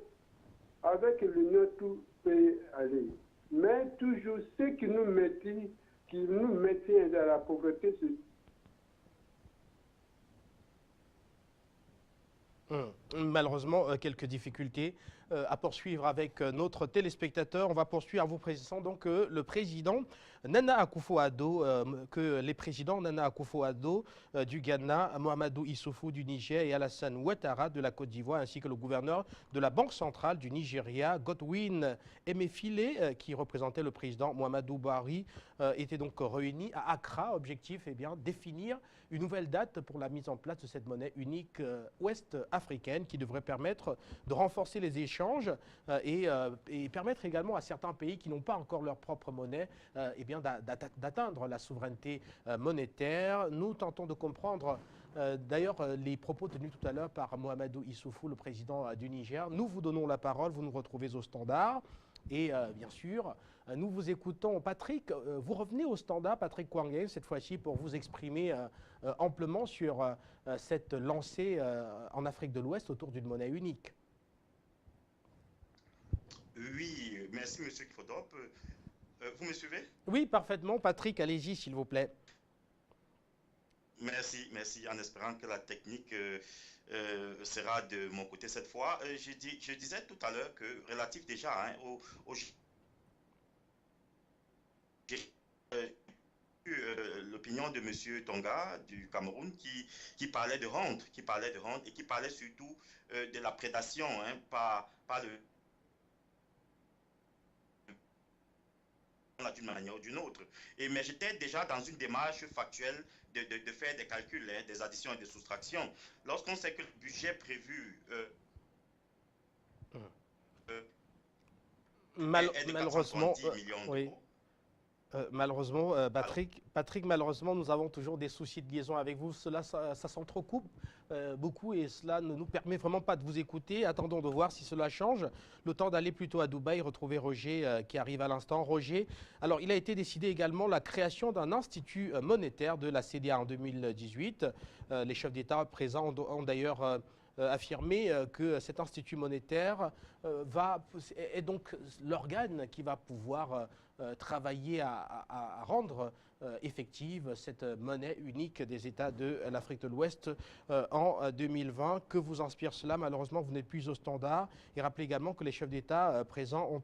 avec l'Union, tout peut aller. Mais toujours, ce qui nous maintient dans la pauvreté, c'est... Malheureusement, quelques difficultés à poursuivre avec notre téléspectateur. On va poursuivre en vous précisant donc que le président Nana Akufo-Addo, du Ghana, Mahamadou Issoufou du Niger et Alassane Ouattara de la Côte d'Ivoire, ainsi que le gouverneur de la Banque centrale du Nigeria, Godwin Emefiele, qui représentait le président Muhammadu Buhari, étaient donc réunis à Accra. Objectif, définir une nouvelle date pour la mise en place de cette monnaie unique ouest-africaine qui devrait permettre de renforcer les échanges et permettre également à certains pays qui n'ont pas encore leur propre monnaie d'atteindre la souveraineté monétaire. Nous tentons de comprendre d'ailleurs les propos tenus tout à l'heure par Mahamadou Issoufou, le président du Niger. Nous vous donnons la parole, vous nous retrouvez au standard. Et bien sûr, nous vous écoutons. Patrick, vous revenez au standard, Patrick Kouangé, cette fois-ci pour vous exprimer amplement sur cette lancée en Afrique de l'Ouest autour d'une monnaie unique. Oui, merci M. Kifodop. Vous me suivez? Oui, parfaitement. Patrick, allez-y s'il vous plaît. Merci, en espérant que la technique sera de mon côté cette fois. Je disais tout à l'heure que relatif déjà l'opinion de M. Tonga du Cameroun qui parlait de rente, et qui parlait surtout de la prédation par le d'une manière ou d'une autre. Mais j'étais déjà dans une démarche factuelle de faire des calculs, des additions et des soustractions. Lorsqu'on sait que le budget prévu est de 470 millions d'euros. Malheureusement, Patrick, malheureusement, nous avons toujours des soucis de liaison avec vous. Cela, ça s'entrecoupe beaucoup et cela ne nous permet vraiment pas de vous écouter. Attendons de voir si cela change. Le temps d'aller plutôt à Dubaï, retrouver Roger qui arrive à l'instant. Roger, alors il a été décidé également la création d'un institut monétaire de la CEDEAO en 2018. Les chefs d'État présents ont d'ailleurs affirmé que cet institut monétaire est donc l'organe qui va pouvoir travailler à rendre effective cette monnaie unique des États de l'Afrique de l'Ouest en 2020. Que vous inspire cela? Malheureusement, vous n'êtes plus au standard. Et rappelez également que les chefs d'État présents ont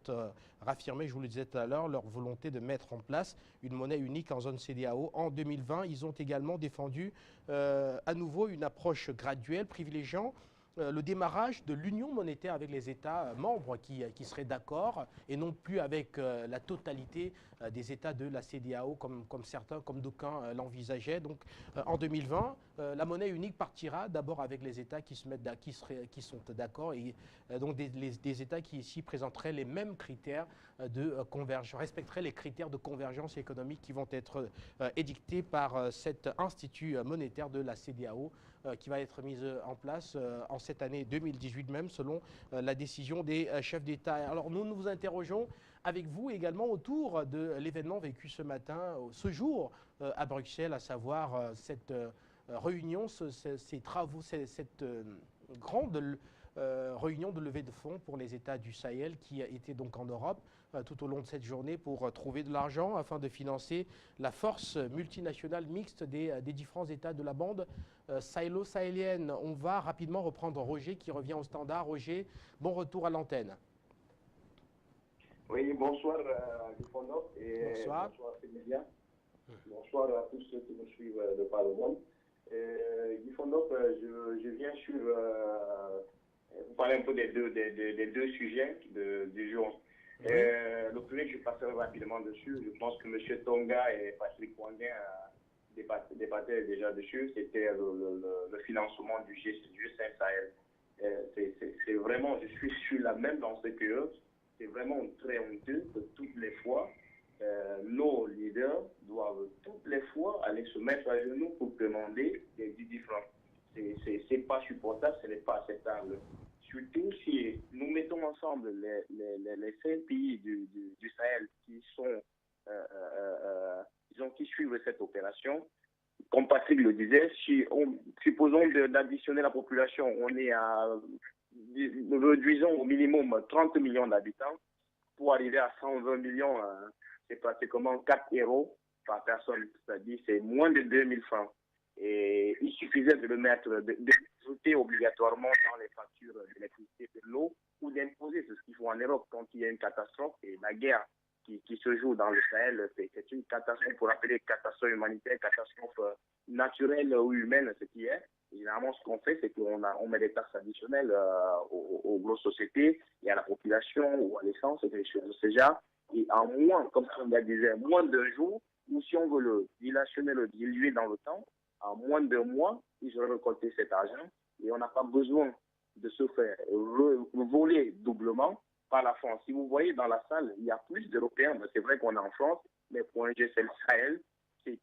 raffirmé, je vous le disais tout à l'heure, leur volonté de mettre en place une monnaie unique en zone CEDEAO en 2020. Ils ont également défendu à nouveau une approche graduelle privilégiant le démarrage de l'union monétaire avec les États membres qui seraient d'accord et non plus avec la totalité des États de la CEDEAO comme d'aucuns l'envisageaient. Donc en 2020, la monnaie unique partira d'abord avec les États qui sont d'accord et donc des États qui ici présenteraient les mêmes critères de convergence, respecteraient les critères de convergence économique qui vont être édictés par cet institut monétaire de la CEDEAO qui va être mise en place en cette année 2018 même, selon la décision des chefs d'État. Alors nous nous interrogeons avec vous également autour de l'événement vécu ce matin, ce jour à Bruxelles, à savoir cette réunion, ces travaux, cette grande réunion de levée de fonds pour les États du Sahel qui était donc en Europe tout au long de cette journée pour trouver de l'argent afin de financer la force multinationale mixte des différents États de la bande sahélo-sahélienne. On va rapidement reprendre Roger qui revient au standard. Roger, bon retour à l'antenne. Oui, bonsoir Gifondop et bonsoir Fémélia. Bonsoir à tous ceux qui nous suivent de par le monde. Gifondop, je viens sur vous parler un peu des deux sujets du jour. Le premier, je passerai rapidement dessus. Je pense que M. Tonga et Patrick Kouangé débattaient déjà dessus. C'était le financement du G5 Sahel. C'est vraiment, je suis sur la même lancée que eux. C'est vraiment très honteux que toutes les fois, nos leaders doivent toutes les fois aller se mettre à genoux pour demander des 10 francs. C'est pas supportable, ce n'est pas acceptable. surtout si nous mettons ensemble les 5 pays du Sahel qui sont qui suivent cette opération. Comme Patrick le disait, supposons d'additionner la population, on est nous réduisons au minimum 30 millions d'habitants pour arriver à 120 millions, c'est pratiquement 4 euros par personne, c'est-à-dire c'est moins de 2000 francs. Et il suffisait de le mettre, d'ajouter obligatoirement dans les factures d'électricité et de l'eau ou d'imposer, c'est ce qu'il faut en Europe quand il y a une catastrophe et la guerre qui se joue dans le Sahel, c'est une catastrophe, pour appeler catastrophe humanitaire, catastrophe naturelle ou humaine, ce qui est. Et généralement, ce qu'on fait, c'est qu'on met des taxes additionnelles aux grosses sociétés et à la population ou à l'essence, et des choses de ce genre. Et en moins, comme on disait, moins d'un jour, ou si on veut le diluer dans le temps, en moins d'un mois, ils auraient récolté cet argent et on n'a pas besoin de se faire voler doublement par la France. Si vous voyez dans la salle, il y a plus d'Européens, c'est vrai qu'on est en France, mais pour un GSL Sahel,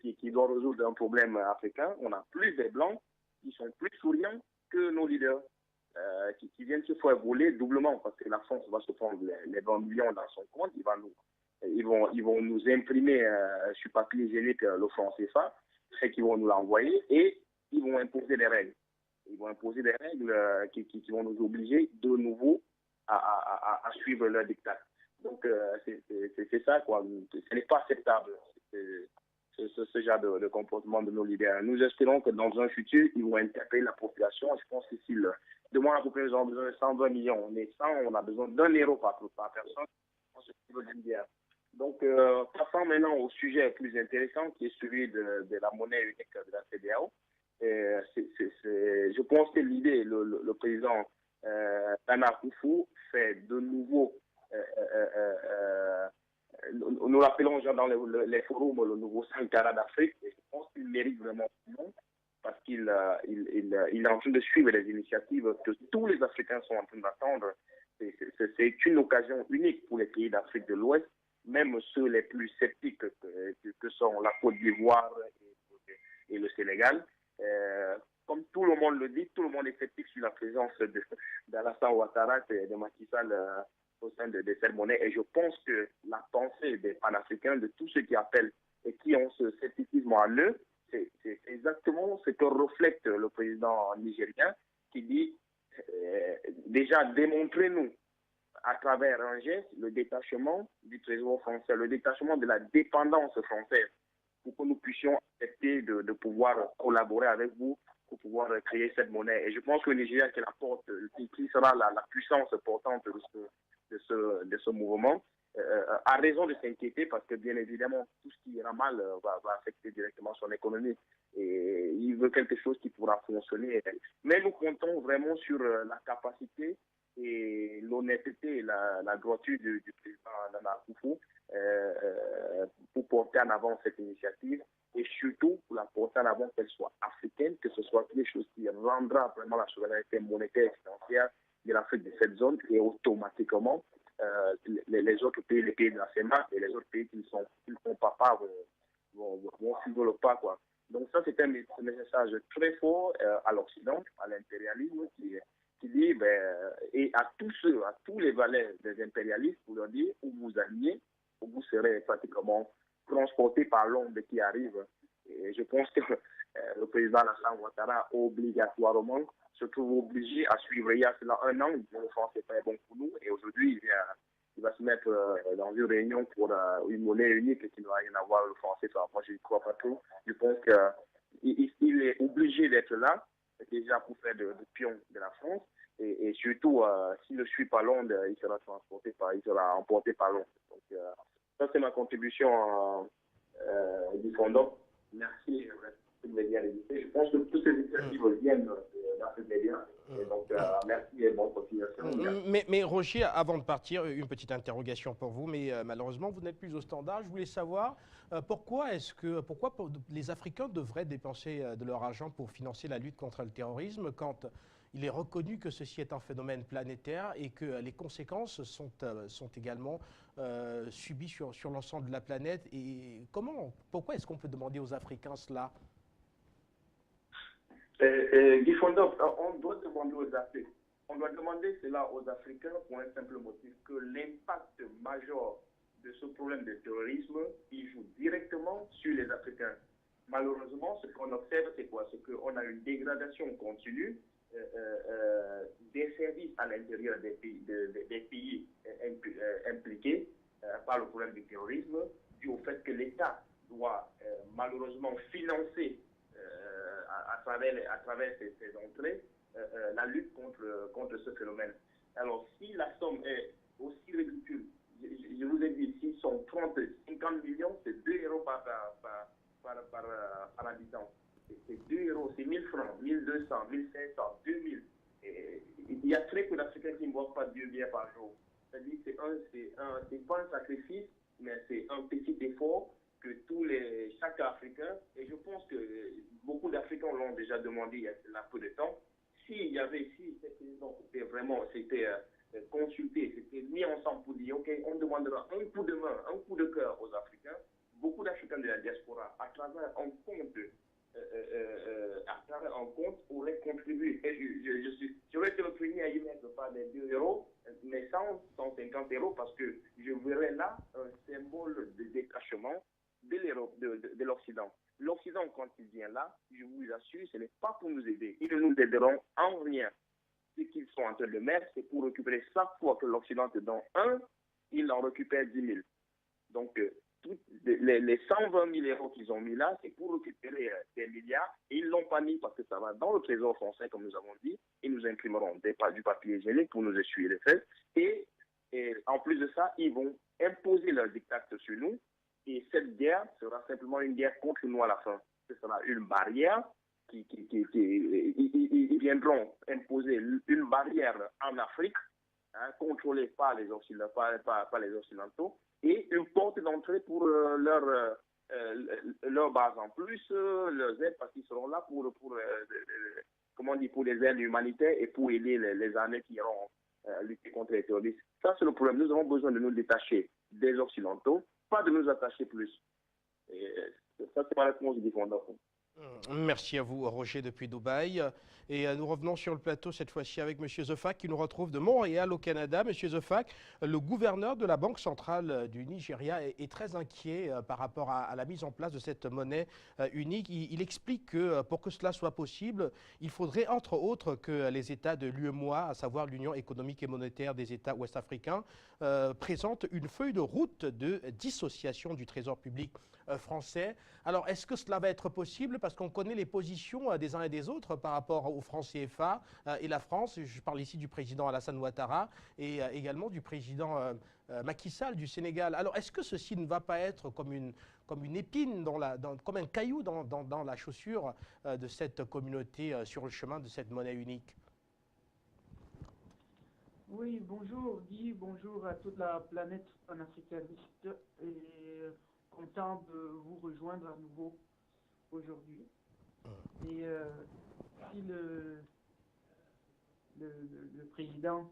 qui doit résoudre un problème africain, on a plus de Blancs qui sont plus souriants que nos leaders, qui viennent se faire voler doublement, parce que la France va se prendre les 20 millions dans son compte, ils vont nous imprimer sur papier hygiénique le franc CFA, c'est qu'ils vont nous l'envoyer, et ils vont imposer des règles. Ils vont imposer des règles qui vont nous obliger de nouveau à suivre leur dictat. Donc, c'est ça, quoi. Ce n'est pas acceptable, ce genre de comportement de nos leaders. Nous espérons que dans un futur, ils vont interpeller la population. Je pense que s'ils demandent à la population, ils ont besoin de 120 millions. On est 100, on a besoin d'1 euro par personne. Donc, passons maintenant au sujet plus intéressant, qui est celui de la monnaie unique de la CEDEAO. Je pense que l'idée, le président Nana Akufo fait de nouveau, nous l'appelons dans les forums le nouveau Sankara d'Afrique, et je pense qu'il mérite vraiment tout le monde, parce qu'il est en train de suivre les initiatives que tous les Africains sont en train d'attendre. C'est une occasion unique pour les pays d'Afrique de l'Ouest, même ceux les plus sceptiques que sont la Côte d'Ivoire et le Sénégal. Comme tout le monde le dit, tout le monde est sceptique sur la présence d'Alassane Ouattara et de Macky Sall au sein de cette monnaie. Et je pense que la pensée des panafricains, de tous ceux qui appellent et qui ont ce scepticisme en eux, c'est exactement ce que reflète le président nigérien qui dit déjà démontrez-nous à travers un geste le détachement du trésor français, le détachement de la dépendance française, pour que nous puissions accepter de pouvoir collaborer avec vous pour pouvoir créer cette monnaie. Et je pense que le Nigeria qui sera la puissance portante de ce mouvement, a raison de s'inquiéter parce que bien évidemment tout ce qui ira mal va affecter directement son économie et il veut quelque chose qui pourra fonctionner. Mais nous comptons vraiment sur la capacité et l'honnêteté et la droiture du président Nana Akufo pour porter en avant cette initiative et surtout pour la porter en avant qu'elle soit africaine, que ce soit quelque chose qui rendra vraiment la souveraineté monétaire et financière de l'Afrique de cette zone et automatiquement les autres pays, les pays de la CEMA et les autres pays qui ne font pas part vont suivre le pas, quoi. Donc ça, c'est un message très fort à l'Occident, à l'impérialisme qui dit, et à tous les valets des impérialistes, pour leur dire où vous alignez, où vous serez pratiquement transporté par l'onde qui arrive. Et je pense que le président Alassane Ouattara obligatoirement se trouve obligé à suivre. Il y a cela un an, le français n'est pas bon pour nous, et aujourd'hui, il va se mettre dans une réunion pour une monnaie unique qui n'aura rien à voir avec le français. Moi, je ne crois pas trop. Je pense qu'il est obligé d'être là, déjà pour faire de pion de la France, et surtout, s'il ne suit pas l'onde, il sera emporté par l'onde. Donc, ça, c'est ma contribution du Fondop. Merci de médias édités. Je pense que toutes ces initiatives viennent d'Afrique Média. Donc, merci et bonne continuation. Mais Roger, avant de partir, une petite interrogation pour vous, mais malheureusement, vous n'êtes plus au standard. Je voulais savoir pourquoi les Africains devraient dépenser de leur argent pour financer la lutte contre le terrorisme quand il est reconnu que ceci est un phénomène planétaire et que les conséquences sont également subies sur l'ensemble de la planète. Et pourquoi est-ce qu'on peut demander aux Africains cela? Guy Fondop, on doit demander aux Africains. On On doit demander cela aux Africains pour un simple motif que l'impact majeur de ce problème de terrorisme, il joue directement sur les Africains. Malheureusement, ce qu'on observe, c'est quoi? C'est qu'on a une dégradation continue des services à l'intérieur des pays impliqués par le problème du terrorisme, dû au fait que l'État doit malheureusement financer à travers ces entrées la lutte contre ce phénomène. Alors, si la somme est aussi ridicule, je vous ai dit, s'ils sont 30, 50 millions, c'est 2 euros par habitant. C'est 2 euros, c'est 1000 francs, 1200, 1500, 2000. Il y a très peu d'Africains qui ne boivent pas 2 bières par jour. C'est-à-dire que c'est pas un sacrifice, mais c'est un petit effort que chaque Africain, et je pense que beaucoup d'Africains l'ont déjà demandé il y a peu de temps, si cette présidence c'était consulté, c'était mis ensemble pour dire, OK, on demandera un coup de main, un coup de cœur aux Africains, beaucoup d'Africains de la diaspora, à travers un compte, auraient contribué. Et j'aurais été le premier à y mettre pas des 2 euros, mais 150 euros, parce que je verrais là un symbole de détachement de l'Occident. L'Occident, quand il vient là, je vous assure, ce n'est pas pour nous aider. Ils ne nous aideront en rien. Ce qu'ils sont en train de mettre, c'est pour récupérer chaque fois que l'Occident te donne 1, il en récupère 10 000. Donc, les 120 000 euros qu'ils ont mis là, c'est pour récupérer des milliards. Et ils ne l'ont pas mis parce que ça va dans le trésor français, comme nous avons dit. Ils nous imprimeront du papier hygiénique pour nous essuyer les fesses. Et en plus de ça, ils vont imposer leur diktat sur nous. Et cette guerre sera simplement une guerre contre nous à la fin. Ce sera une barrière ils viendront imposer une barrière en Afrique, contrôlée par les Occidentaux, et une porte d'entrée pour leur base en plus, leurs aides, parce qu'ils seront là pour les aides humanitaires et pour aider les armées qui iront lutter contre les terroristes. Ça, c'est le problème. Nous avons besoin de nous détacher des Occidentaux, pas de nous attacher plus. Et ça, c'est ma réponse du fond. Merci à vous, Roger, depuis Dubaï. Et nous revenons sur le plateau cette fois-ci avec M. Zefak qui nous retrouve de Montréal au Canada. M. Zefak, le gouverneur de la Banque centrale du Nigeria est très inquiet par rapport à la mise en place de cette monnaie unique. Il explique que pour que cela soit possible, il faudrait entre autres que les États de l'UEMOA, à savoir l'Union économique et monétaire des États ouest-africains, présentent une feuille de route de dissociation du trésor public français. Alors, est-ce que cela va être possible? Parce qu'on connaît les positions des uns et des autres par rapport au franc CFA et la France. Je parle ici du président Alassane Ouattara et également du président Macky Sall du Sénégal. Alors, est-ce que ceci ne va pas être comme une épine, comme un caillou dans la chaussure de cette communauté sur le chemin de cette monnaie unique? Oui, bonjour Guy, bonjour à toute la planète panafricaniste et content de vous rejoindre à nouveau aujourd'hui. Et si le président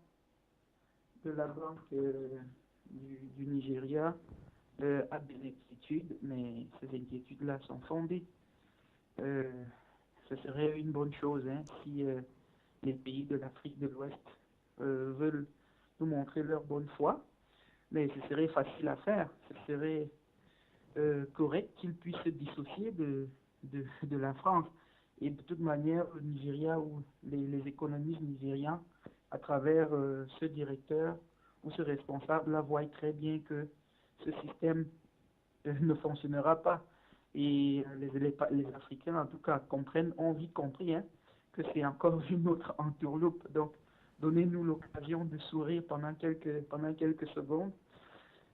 de la Banque du Nigeria a des inquiétudes, mais ces inquiétudes-là sont fondées, ce serait une bonne chose si les pays de l'Afrique de l'Ouest veulent nous montrer leur bonne foi, mais ce serait facile à faire. Ce serait correct qu'ils puissent se dissocier de la France. Et de toute manière, le Nigeria ou les économistes nigériens, à travers ce directeur ou ce responsable-là, voient très bien que ce système ne fonctionnera pas. Et les Africains, en tout cas, ont vite compris que c'est encore une autre entourloupe. Donc, donnez-nous l'occasion de sourire pendant quelques secondes.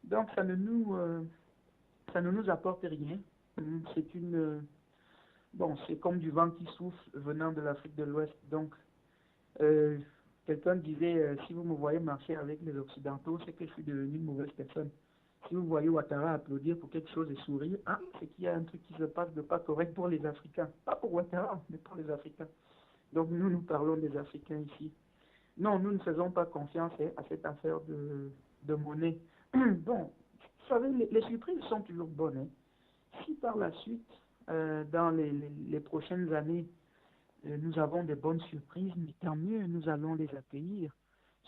Donc, ça ne nous apporte rien. C'est comme du vent qui souffle venant de l'Afrique de l'Ouest. Donc, quelqu'un disait, si vous me voyez marcher avec les Occidentaux, c'est que je suis devenu une mauvaise personne. Si vous voyez Ouattara applaudir pour quelque chose et sourire, c'est qu'il y a un truc qui se passe de pas correct pour les Africains. Pas pour Ouattara, mais pour les Africains. Donc, nous parlons des Africains ici. Non, nous ne faisons pas confiance à cette affaire de monnaie. Bon, vous savez, les surprises sont toujours bonnes. Si par la suite, dans les prochaines années, nous avons des bonnes surprises, mais tant mieux, nous allons les accueillir.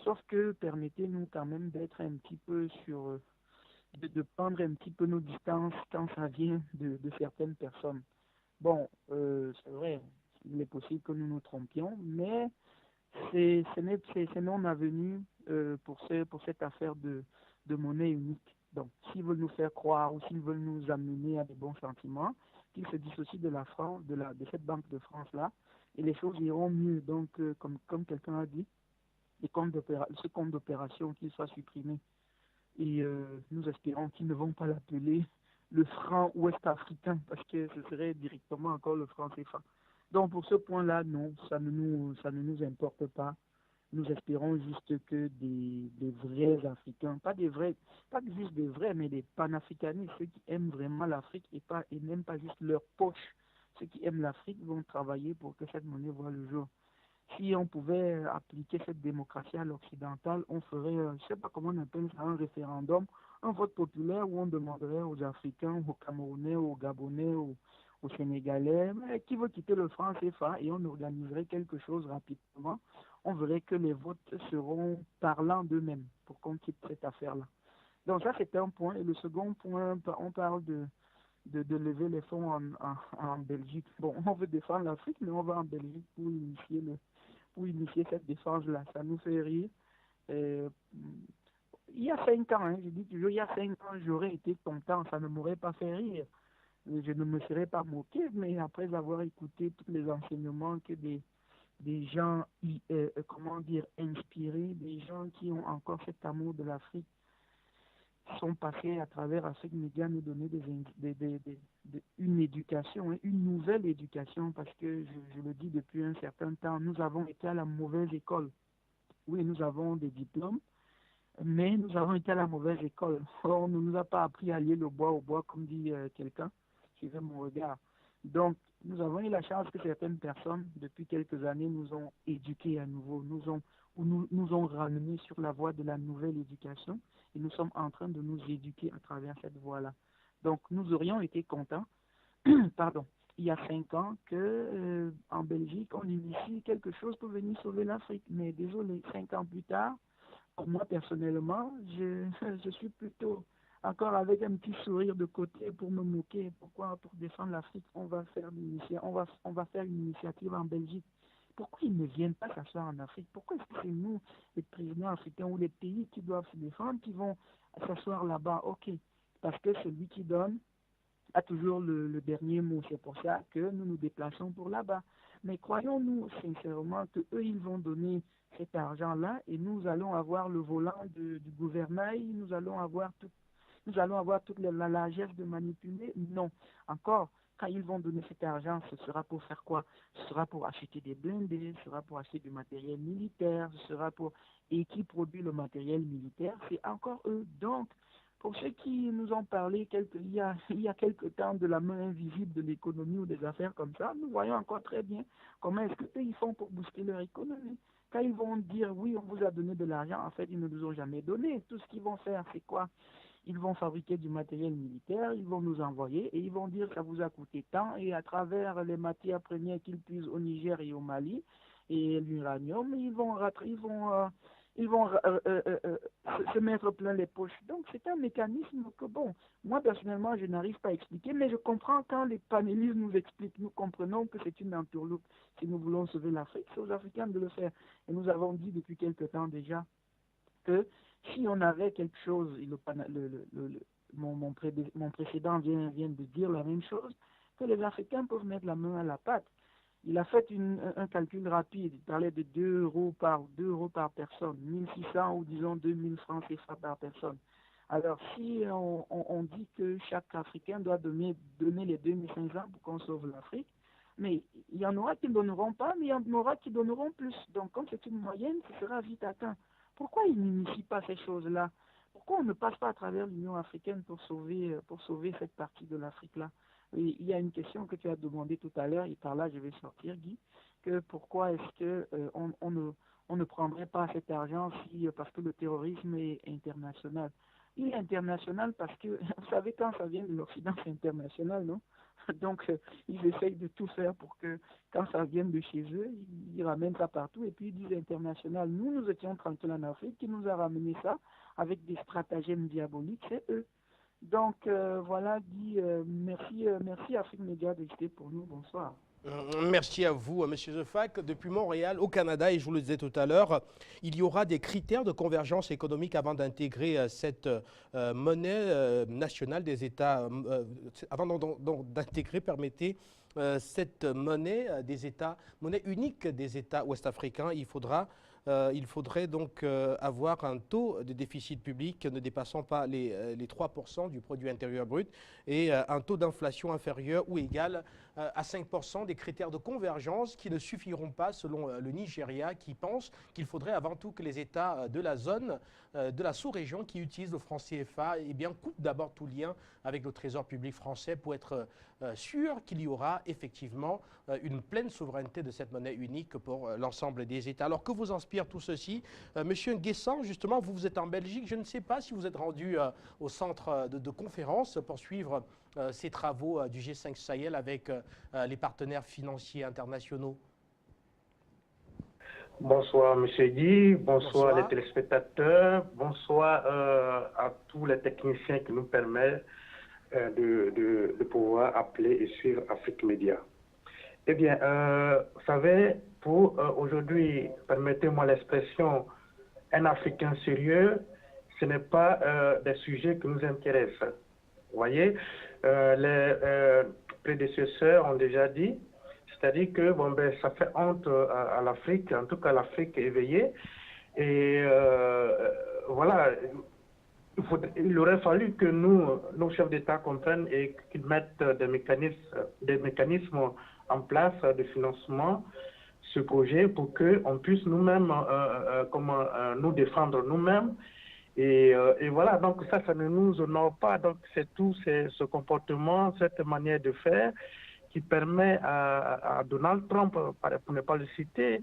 Sauf que permettez-nous quand même d'être un petit peu sur, de prendre un petit peu nos distances quand ça vient de certaines personnes. Bon, c'est vrai, il est possible que nous nous trompions, mais c'est non avenu pour cette affaire de monnaie unique. Donc, s'ils veulent nous faire croire ou s'ils veulent nous amener à des bons sentiments, qu'ils se dissocient de la France, de cette Banque de France-là, et les choses iront mieux. Donc, comme quelqu'un a dit, ce compte d'opération qu'il soit supprimé. Et nous espérons qu'ils ne vont pas l'appeler le franc ouest-africain, parce que ce serait directement encore le franc CFA. Donc, pour ce point-là, non, ça ne nous importe pas. Nous espérons juste que des vrais Africains, pas juste des vrais, mais des panafricanistes, ceux qui aiment vraiment l'Afrique et n'aiment pas juste leur poche, ceux qui aiment l'Afrique vont travailler pour que cette monnaie voie le jour. Si on pouvait appliquer cette démocratie à l'occidentale, on ferait, je ne sais pas comment on appelle ça, un référendum, un vote populaire où on demanderait aux Africains, aux Camerounais, aux Gabonais, aux Sénégalais, mais qui veut quitter le franc CFA, et on organiserait quelque chose rapidement. On verrait que les votes seront parlants d'eux-mêmes pour qu'on quitte cette affaire-là. Donc ça, c'était un point. Et le second point, on parle de lever les fonds en Belgique. Bon, on veut défendre l'Afrique, mais on va en Belgique pour initier cette défense-là. Ça nous fait rire. Il y a 5 ans, hein, je dis toujours, il y a 5 ans, j'aurais été content, ça ne m'aurait pas fait rire. Je ne me serais pas moqué, mais après avoir écouté tous les enseignements que des gens, inspirés, des gens qui ont encore cet amour de l'Afrique, sont passés à travers Afrique Média nous donner une éducation, une nouvelle éducation, parce que je le dis depuis un certain temps, nous avons été à la mauvaise école. Oui, nous avons des diplômes, mais nous avons été à la mauvaise école. On ne nous a pas appris à lier le bois au bois, comme dit quelqu'un. Suivez mon regard. Donc, nous avons eu la chance que certaines personnes, depuis quelques années, nous ont éduqués à nouveau, nous ont ramenés sur la voie de la nouvelle éducation, et nous sommes en train de nous éduquer à travers cette voie-là. Donc, nous aurions été contents, pardon, il y a 5 ans, que en Belgique, on initie quelque chose pour venir sauver l'Afrique. Mais désolé, 5 ans plus tard, pour moi personnellement, je suis plutôt encore avec un petit sourire de côté pour me moquer. Pourquoi? Pour défendre l'Afrique, on va faire une initiative en Belgique. Pourquoi ils ne viennent pas s'asseoir en Afrique? Pourquoi est-ce que c'est nous, les présidents africains ou les pays qui doivent se défendre, qui vont s'asseoir là-bas? Ok, parce que celui qui donne a toujours le dernier mot. C'est pour ça que nous nous déplaçons pour là-bas. Mais croyons-nous sincèrement qu'eux, ils vont donner cet argent-là et nous allons avoir le volant du gouvernail, nous allons avoir toute la largesse de manipuler? Non. Encore, quand ils vont donner cet argent, ce sera pour faire quoi? Ce sera pour acheter des blindés, ce sera pour acheter du matériel militaire, ce sera pour... Et qui produit le matériel militaire? C'est encore eux. Donc, pour ceux qui nous ont parlé il y a quelque temps de la main invisible de l'économie ou des affaires comme ça, nous voyons encore très bien comment est-ce que ils font pour booster leur économie. Quand ils vont dire oui, on vous a donné de l'argent, en fait, ils ne nous ont jamais donné. Tout ce qu'ils vont faire, c'est quoi? Ils vont fabriquer du matériel militaire, ils vont nous envoyer et ils vont dire que ça vous a coûté tant, et à travers les matières premières qu'ils puisent au Niger et au Mali et l'uranium, ils vont se mettre plein les poches. Donc c'est un mécanisme que, bon, moi personnellement je n'arrive pas à expliquer, mais je comprends quand les panélistes nous expliquent. Nous comprenons que c'est une entourloupe. Si nous voulons sauver l'Afrique, c'est aux Africains de le faire. Et nous avons dit depuis quelque temps déjà que si on avait quelque chose, et mon précédent vient de dire la même chose, que les Africains peuvent mettre la main à la pâte. Il a fait un calcul rapide, il parlait de 2 euros par personne, 1600 ou disons 2000 francs CFA par personne. Alors si on dit que chaque Africain doit donner les 2500 pour qu'on sauve l'Afrique, mais il y en aura qui ne donneront pas, mais il y en aura qui donneront plus. Donc comme c'est une moyenne, ce sera vite atteint. Pourquoi ils n'initient pas ces choses-là? Pourquoi on ne passe pas à travers l'Union africaine pour sauver cette partie de l'Afrique-là? Et il y a une question que tu as demandé tout à l'heure, et par là je vais sortir, Guy, que pourquoi est-ce que on ne prendrait pas cet argent parce que le terrorisme est international? Il est international parce que, vous savez, quand ça vient de l'Occident, c'est international, non? Donc, ils essayent de tout faire pour que, quand ça vient de chez eux, ils ramènent ça partout. Et puis, ils disent international. Nous étions tranquilles en Afrique. Qui nous a ramené ça avec des stratagèmes diaboliques? C'est eux. Donc, voilà, Guy, merci Afrique Média d'exister pour nous. Bonsoir. Merci à vous, M. Zefac. Depuis Montréal, au Canada, et je vous le disais tout à l'heure, il y aura des critères de convergence économique avant d'intégrer cette monnaie nationale des États, avant d'intégrer, permettez, cette monnaie des États, monnaie unique des États ouest-africains. Il faudrait donc avoir un taux de déficit public ne dépassant pas les 3% du produit intérieur brut et un taux d'inflation inférieur ou égal à 5%, des critères de convergence qui ne suffiront pas selon le Nigeria, qui pense qu'il faudrait avant tout que les États de la zone, de la sous-région qui utilisent le franc CFA, eh bien, coupent d'abord tout lien avec le trésor public français pour être sûr qu'il y aura effectivement une pleine souveraineté de cette monnaie unique pour l'ensemble des États. Alors que vous inspire tout ceci? Monsieur Nguessan, justement, vous êtes en Belgique. Je ne sais pas si vous êtes rendu au centre de conférence pour suivre ces travaux du G5 Sahel avec les partenaires financiers internationaux. Bonsoir M. Guy, bonsoir les téléspectateurs, bonsoir à tous les techniciens qui nous permettent de pouvoir appeler et suivre Afrique Média. Eh bien, vous savez, pour aujourd'hui, permettez-moi l'expression, un Africain sérieux, ce n'est pas des sujets qui nous intéressent. Vous voyez, les prédécesseurs ont déjà dit, c'est-à-dire que bon, ben, ça fait honte à l'Afrique, en tout cas l'Afrique éveillée. Et voilà, il aurait fallu que nos chefs d'État comprennent et qu'ils mettent des mécanismes en place de financement ce projet pour qu'on puisse nous-mêmes nous défendre nous-mêmes. Et voilà, donc ça ne nous honore pas. Donc c'est tout ce comportement, cette manière de faire qui permet à Donald Trump, pour ne pas le citer,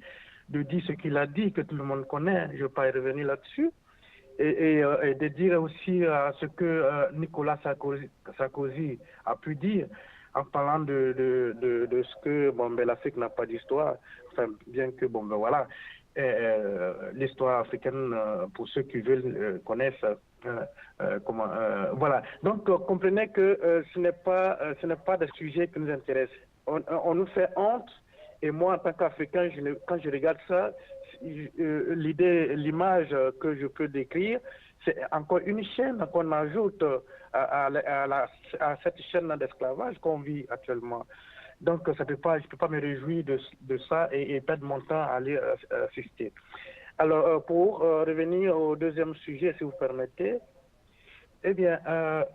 de dire ce qu'il a dit, que tout le monde connaît, je ne vais pas y revenir là-dessus, et de dire aussi ce que Nicolas Sarkozy a pu dire en parlant de ce que bon, ben, l'Afrique n'a pas d'histoire, enfin, bien que, bon, ben voilà, l'histoire africaine, pour ceux qui veulent connaissent, voilà. Donc, comprenez que ce n'est pas des sujets qui nous intéressent. On nous fait honte, et moi, en tant qu'Africain, quand je regarde ça, l'image que je peux décrire, c'est encore une chaîne qu'on ajoute à cette chaîne d'esclavage qu'on vit actuellement. Donc, je ne peux pas me réjouir de ça et perdre mon temps à aller assister. Alors, pour revenir au deuxième sujet, si vous permettez, la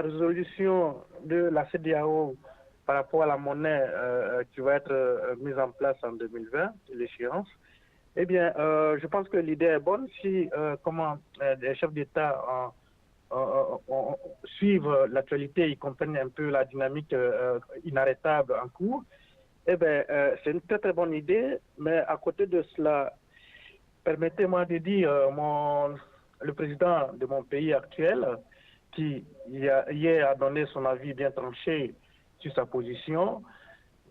résolution de la CEDEAO par rapport à la monnaie qui va être mise en place en 2020, l'échéance, je pense que l'idée est bonne si les chefs d'État suivent l'actualité, ils comprennent un peu la dynamique inarrêtable en cours. C'est une très très bonne idée, mais à côté de cela, permettez-moi de dire, le président de mon pays actuel, qui hier a donné son avis bien tranché sur sa position,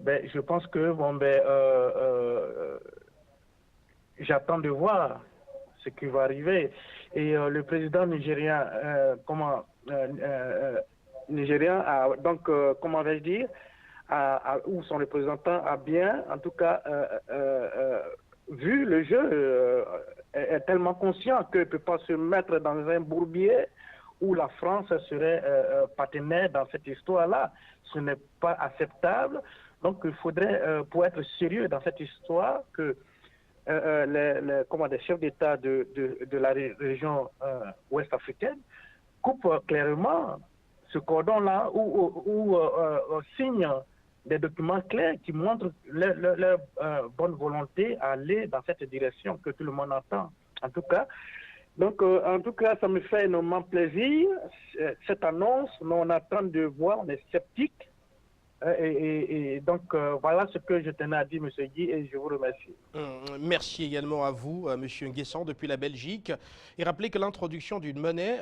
je pense que j'attends de voir ce qui va arriver. Et le président nigérien, a donc, comment vais-je dire, ou son représentant a bien, en tout cas, vu le jeu, est tellement conscient qu'il ne peut pas se mettre dans un bourbier où la France serait partenaire dans cette histoire-là. Ce n'est pas acceptable. Donc il faudrait, pour être sérieux dans cette histoire, que les chefs d'État de la région ouest africaine coupent clairement ce cordon-là ou signent des documents clairs qui montrent leur bonne volonté à aller dans cette direction que tout le monde attend. En tout cas, ça me fait énormément plaisir, cette annonce, mais on attend de voir, on est sceptique Et donc, voilà ce que je tenais à dire, M. Guy, et je vous remercie. Merci également à vous, M. Nguessan, depuis la Belgique. Et rappelez que l'introduction d'une monnaie,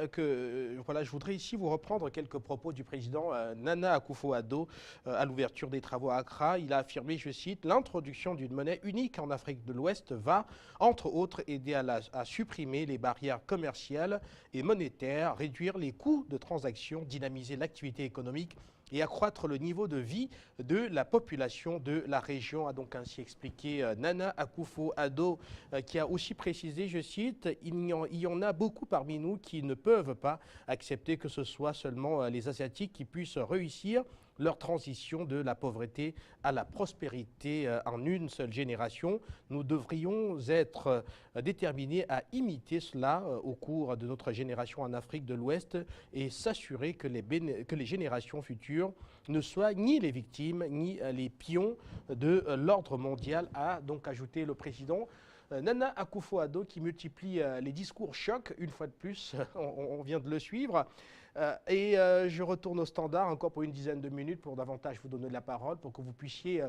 voilà, je voudrais ici vous reprendre quelques propos du président Nana Akufo-Addo à l'ouverture des travaux à Accra. Il a affirmé, je cite, « L'introduction d'une monnaie unique en Afrique de l'Ouest va, entre autres, aider à supprimer les barrières commerciales et monétaires, réduire les coûts de transaction, dynamiser l'activité économique et accroître le niveau de vie de la population de la région », a donc ainsi expliqué Nana Akufo-Addo, qui a aussi précisé, je cite, « Il y en a beaucoup parmi nous qui ne peuvent pas accepter que ce soit seulement les Asiatiques qui puissent réussir leur transition de la pauvreté à la prospérité en une seule génération. Nous devrions être déterminés à imiter cela au cours de notre génération en Afrique de l'Ouest et s'assurer que les générations futures ne soient ni les victimes ni les pions de l'ordre mondial », a donc ajouté le président. Nana Akufo-Addo qui multiplie les discours chocs, une fois de plus, on vient de le suivre. Et je retourne au standard encore pour une dizaine de minutes pour davantage vous donner la parole, pour que vous puissiez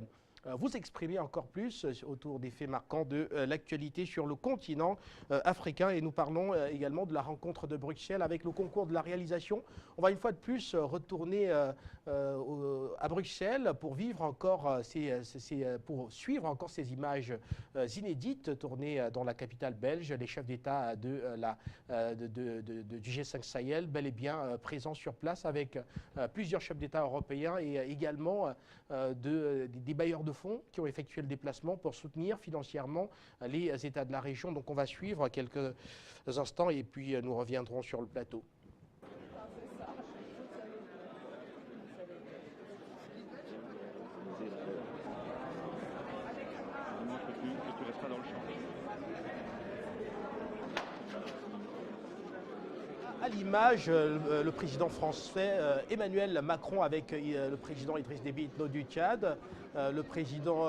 vous exprimer encore plus autour des faits marquants de l'actualité sur le continent africain. Et nous parlons également de la rencontre de Bruxelles avec le concours de la réalisation. On va une fois de plus retourner à Bruxelles pour vivre encore pour suivre encore ces images inédites tournées dans la capitale belge. Les chefs d'État du G5 Sahel, bel et bien présents sur place avec plusieurs chefs d'État européens et également des bailleurs de fonds qui ont effectué le déplacement pour soutenir financièrement les États de la région. Donc on va suivre quelques instants et puis nous reviendrons sur le plateau. À l'image, le président français Emmanuel Macron avec le président Idriss Déby Itno du Tchad, le président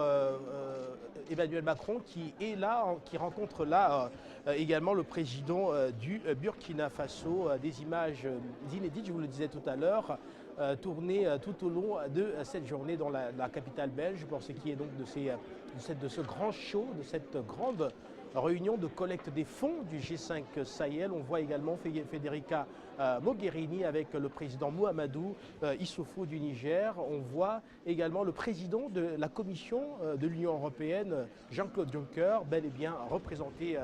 Emmanuel Macron qui est là, qui rencontre là également le président du Burkina Faso. Des images inédites, je vous le disais tout à l'heure, tournées tout au long de cette journée dans la capitale belge pour ce qui est donc de ce grand show, de cette grande réunion de collecte des fonds du G5 Sahel. On voit également Federica Mogherini avec le président Mouhamadou Issoufou du Niger. On voit également le président de la Commission de l'Union européenne, Jean-Claude Juncker, bel et bien représenté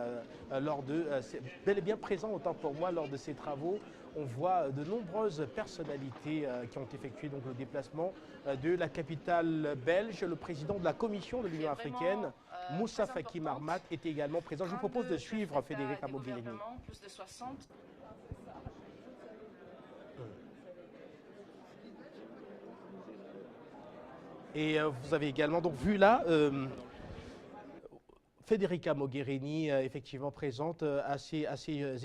bel et bien présent autant pour moi lors de ces travaux. On voit de nombreuses personnalités qui ont effectué donc le déplacement de la capitale belge. Le président de la Commission de l'Union africaine, Moussa Faki Mahamat, était également présent. Je vous propose de suivre Federica Mogherini. Plus de 60. Et vous avez également donc vu là Federica Mogherini, effectivement présente à ces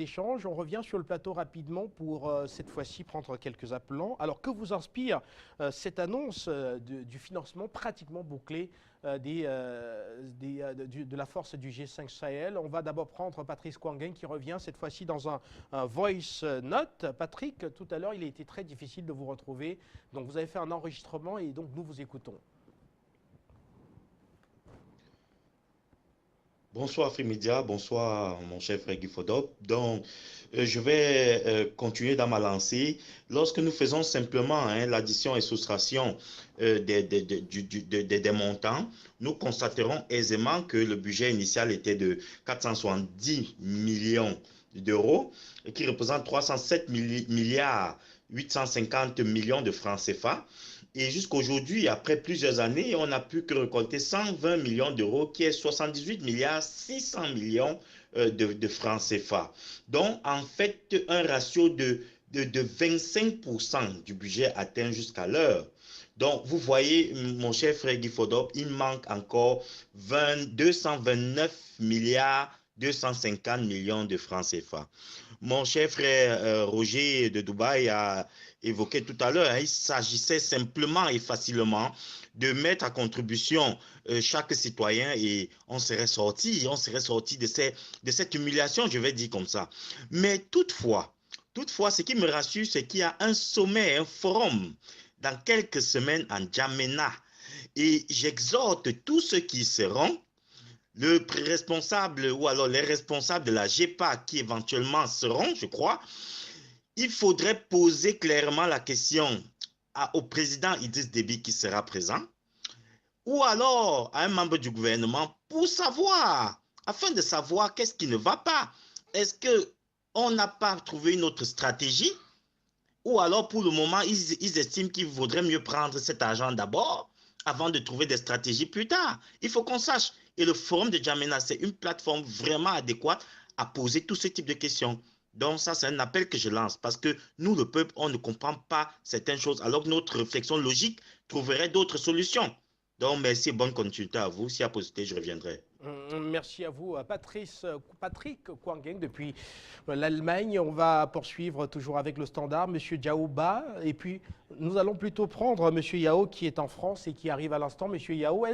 échanges. On revient sur le plateau rapidement pour cette fois-ci prendre quelques appelants. Alors que vous inspire cette annonce du financement pratiquement bouclé de la force du G5 Sahel? On va d'abord prendre Patrice Kwangen qui revient cette fois-ci dans un voice note. Patrick, tout à l'heure, il a été très difficile de vous retrouver. Donc vous avez fait un enregistrement et donc nous vous écoutons. Bonsoir Afrimedia, bonsoir mon chef Guy Fodop. Donc, je vais continuer dans ma lancée. Lorsque nous faisons simplement l'addition et soustraction des montants, nous constaterons aisément que le budget initial était de 470 millions d'euros, qui représente 307 milliards 850 millions de francs CFA. Et jusqu'aujourd'hui, après plusieurs années, on n'a pu que récolter 120 millions d'euros, qui est 78 milliards 600 millions de francs CFA. Donc, en fait, un ratio de 25% du budget atteint jusqu'à l'heure. Donc, vous voyez, mon cher frère Guy Fodop, il manque encore 229 milliards 250 millions de francs CFA. Mon cher frère Roger de Dubaï a évoqué tout à l'heure, il s'agissait simplement et facilement de mettre à contribution chaque citoyen et on serait sorti de cette humiliation, je vais dire comme ça. Mais toutefois, ce qui me rassure, c'est qu'il y a un sommet, un forum dans quelques semaines en N'Djamena. Et j'exhorte tous ceux qui seront, le responsable ou alors les responsables de la GEPA qui éventuellement seront, je crois, il faudrait poser clairement la question au président Idriss Déby qui sera présent, ou alors à un membre du gouvernement pour savoir, afin de savoir qu'est-ce qui ne va pas. Est-ce qu'on n'a pas trouvé une autre stratégie? Ou alors pour le moment, ils estiment qu'il vaudrait mieux prendre cet argent d'abord avant de trouver des stratégies plus tard. Il faut qu'on sache. Et le forum de N'Djamena, c'est une plateforme vraiment adéquate à poser tout ce type de questions. Donc ça, c'est un appel que je lance parce que nous, le peuple, on ne comprend pas certaines choses alors que notre réflexion logique trouverait d'autres solutions. Donc merci et bonne continuité à vous. Si à possibilité, je reviendrai. Merci à vous, Patrick Kwangeng depuis l'Allemagne. On va poursuivre toujours avec le standard, Monsieur Diaouba. Et puis, nous allons plutôt prendre Monsieur Yao qui est en France et qui arrive à l'instant. Monsieur Yao,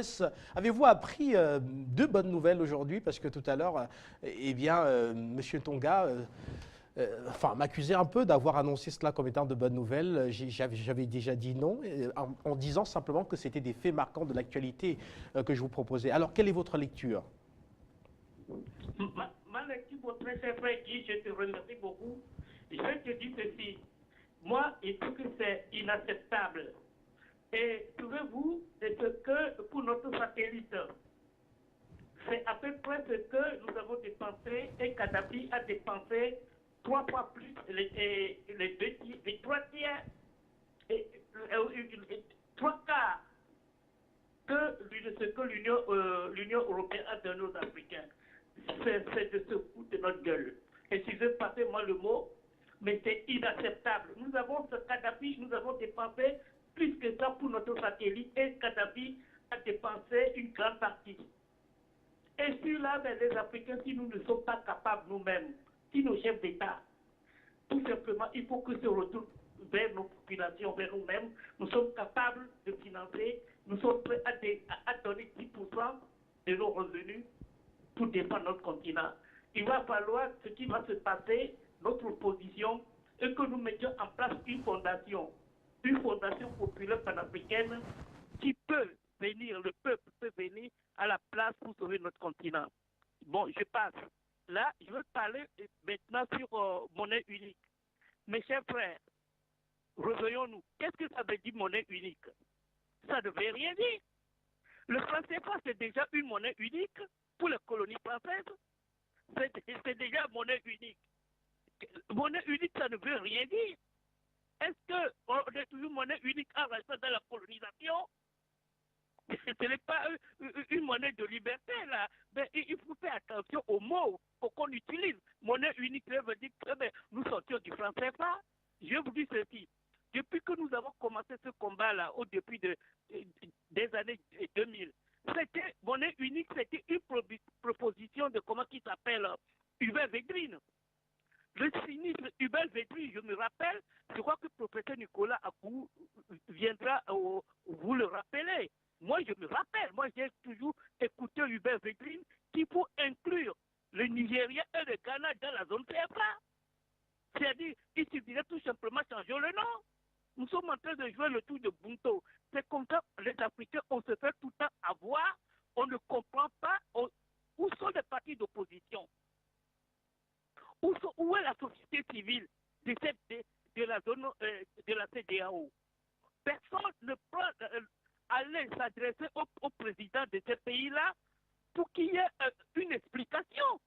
avez-vous appris deux bonnes nouvelles aujourd'hui? Parce que tout à l'heure, eh bien, Monsieur Tonga m'accusait un peu d'avoir annoncé cela comme étant de bonnes nouvelles. J'avais déjà dit non, en disant simplement que c'était des faits marquants de l'actualité que je vous proposais. Alors, quelle est votre lecture? Ma lecture, mon très cher frère Guy, je te remercie beaucoup. Je te dis ceci. Moi, je trouve que c'est inacceptable. Et trouvez-vous ce que pour notre satellite, c'est à peu près ce que nous avons dépensé et Kadhafi a dépensé 3 fois plus les 3 tiers et 3 quarts que ce que l'Union européenne a donné aux Africains. C'est de se foutre de notre gueule. Excusez, passez-moi le mot, mais c'est inacceptable. Nous avons ce Kadhafi, nous avons dépensé plus que ça pour notre satellite et Kadhafi a dépensé une grande partie. Et sur là, les Africains, si nous ne sommes pas capables nous-mêmes, si nos chefs d'État, tout simplement, il faut que se retourne vers nos populations, vers nous-mêmes. Nous sommes capables de financer, nous sommes prêts à donner 10% de nos revenus pour défendre notre continent. Il va falloir, ce qui va se passer, notre position, et que nous mettions en place une fondation populaire panafricaine qui peut venir, le peuple peut venir à la place pour sauver notre continent. Bon, je passe. Là, je veux parler maintenant sur monnaie unique. Mes chers frères, revoyons-nous. Qu'est-ce que ça veut dire monnaie unique? Ça ne veut rien dire. Le franc CFA, c'est déjà une monnaie unique pour les colonies françaises. C'est déjà monnaie unique. Monnaie unique, ça ne veut rien dire. Est-ce qu'on est toujours monnaie unique en restant dans la colonisation? Ce n'est pas une monnaie de liberté, là. Mais il faut faire attention aux mots qu'on utilise. Monnaie unique, ça veut dire que nous sortions du franc CFA. Je vous dis ceci. Depuis que nous avons commencé ce combat-là, au début des années 2000, c'était monnaie unique, c'était une proposition de comment qui s'appelle Hubert Védrine. Le sinistre Hubert Védrine, je me rappelle, je crois que le professeur Nicolas Akou viendra vous le rappeler. Moi, je me rappelle, moi j'ai toujours écouté Hubert Védrine qu'il faut inclure le Nigeria et le Ghana dans la zone CFA. C'est-à-dire, il suffirait tout simplement changer le nom. Nous sommes en train de jouer le tour de Bunto. C'est comme ça, les Africains, on se fait tout le temps avoir, on ne comprend pas où sont les partis d'opposition. Où est la société civile de la zone de la CEDEAO? Personne ne peut aller s'adresser au président de ce pays-là pour qu'il y ait une explication.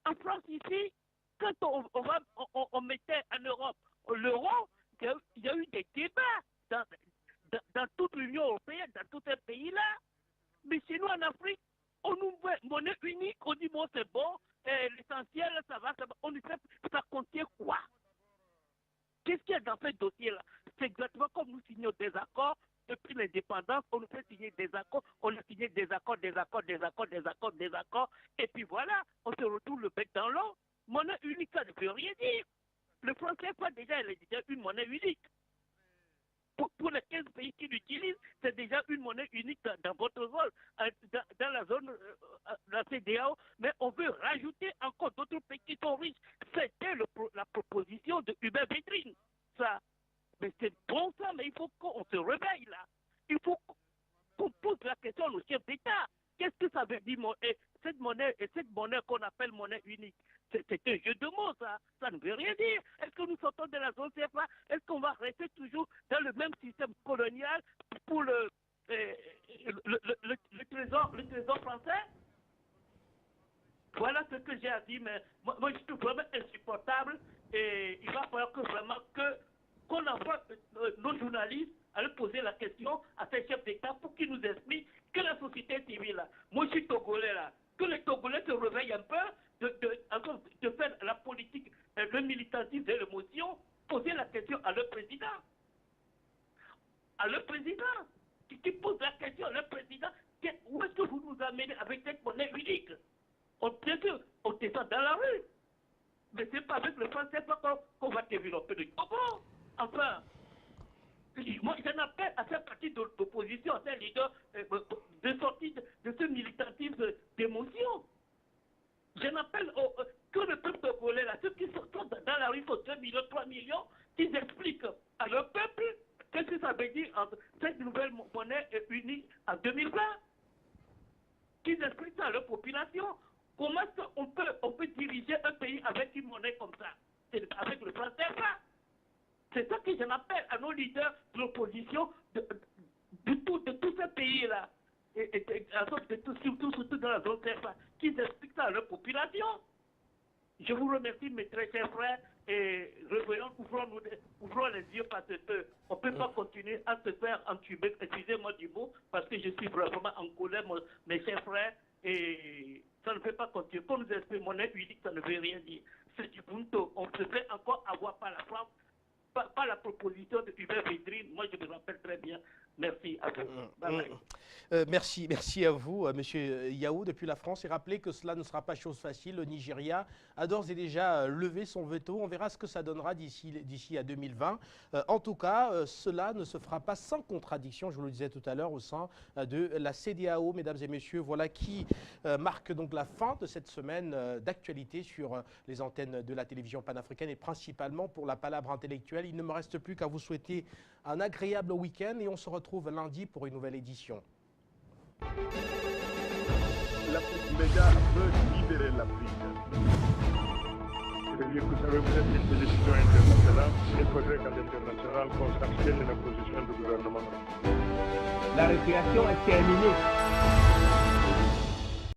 En France, ici, quand on mettait en Europe l'euro, il y a eu des débats dans toute l'Union européenne, dans tous ces pays-là. Mais chez nous, en Afrique, on nous met monnaie unique, on dit bon, c'est bon, l'essentiel, ça va. On ne sait ça contient quoi? Qu'est-ce qu'il y a dans ce dossier-là? C'est exactement comme nous signons des accords. Depuis l'indépendance, on nous fait signer des accords, on a signé des accords, et puis voilà, on se retrouve le bec dans l'eau. Monnaie unique, ça ne veut rien dire. Le franc CFA, déjà, il est déjà une monnaie unique. Pour les 15 pays qui l'utilisent, c'est déjà une monnaie unique dans votre zone, dans la zone de la CEDEAO, mais on veut rajouter encore d'autres pays qui sont riches. C'était la proposition de Hubert Védrine, ça. Mais c'est bon ça, mais il faut qu'on ça veut dire cette monnaie qu'on appelle monnaie unique? C'est un jeu de mots, ça. Ça ne veut rien dire. Est-ce que nous sortons de la zone CFA? Est-ce qu'on va rester toujours dans le même système colonial pour le trésor français? Voilà ce que j'ai à dire, mais moi je trouve vraiment insupportable et il va falloir que vraiment qu'on envoie nos journalistes à lui poser la question à ces chefs d'État pour qu'ils nous expliquent que la société civile, là, moi je suis Togolais là, que les Togolais se réveillent un peu de faire la politique, le militantisme et l'émotion, poser la question à leur président. À leur président. Qui pose la question à leur président, où est-ce que vous nous amenez avec cette monnaie unique? On descend dans la rue. Mais c'est pas avec le français qu'on va développer le Togo. Enfin, moi j'en appelle à cette partie de l'opposition, à ces leaders de sortir de ce militantisme d'émotion. J'en appelle que le peuple togolais, là, ceux qui sont dans la rue, sont 2 millions, 3 millions, qu'ils expliquent à leur peuple qu'est-ce que ça veut dire cette nouvelle monnaie unie en 2020. Qu'ils expliquent ça à leur population. Comment on peut diriger un pays avec une monnaie comme ça? C'est avec le franc CFA. C'est ça que je m'appelle à nos leaders de l'opposition de tous ces pays-là. Et surtout dans la zone CFA, qu'ils expliquent ça à leur population. Je vous remercie, mes très chers frères, et revoyons, ouvrons les yeux parce qu'on ne peut pas continuer à se faire entuber, excusez-moi du mot, parce que je suis vraiment en colère, mes chers frères, et ça ne peut pas continuer. Pour nous expliquer monnaie unique, ça ne veut rien dire. C'est du bunto. On se fait encore avoir par la France, par la proposition de Hubert Védrine. Moi, je me rappelle très bien. Merci à vous. Bye bye. Merci à vous, Monsieur Yao, depuis la France. Et rappelez que cela ne sera pas chose facile. Le Nigeria a d'ores et déjà levé son veto. On verra ce que ça donnera d'ici à 2020. En tout cas, cela ne se fera pas sans contradiction, je vous le disais tout à l'heure, au sein de la CEDEAO. Mesdames et messieurs, voilà qui marque donc la fin de cette semaine d'actualité sur les antennes de la télévision panafricaine et principalement pour la palabre intellectuelle. Il ne me reste plus qu'à vous souhaiter un agréable week-end et on se retrouve lundi pour une nouvelle édition. L'Afrique Média veut libérer l'Afrique. C'est-à-dire que ça représente une position internationale. Il faudrait qu'à l'international, qu'on s'abstienne de la position du gouvernement. La récréation est terminée.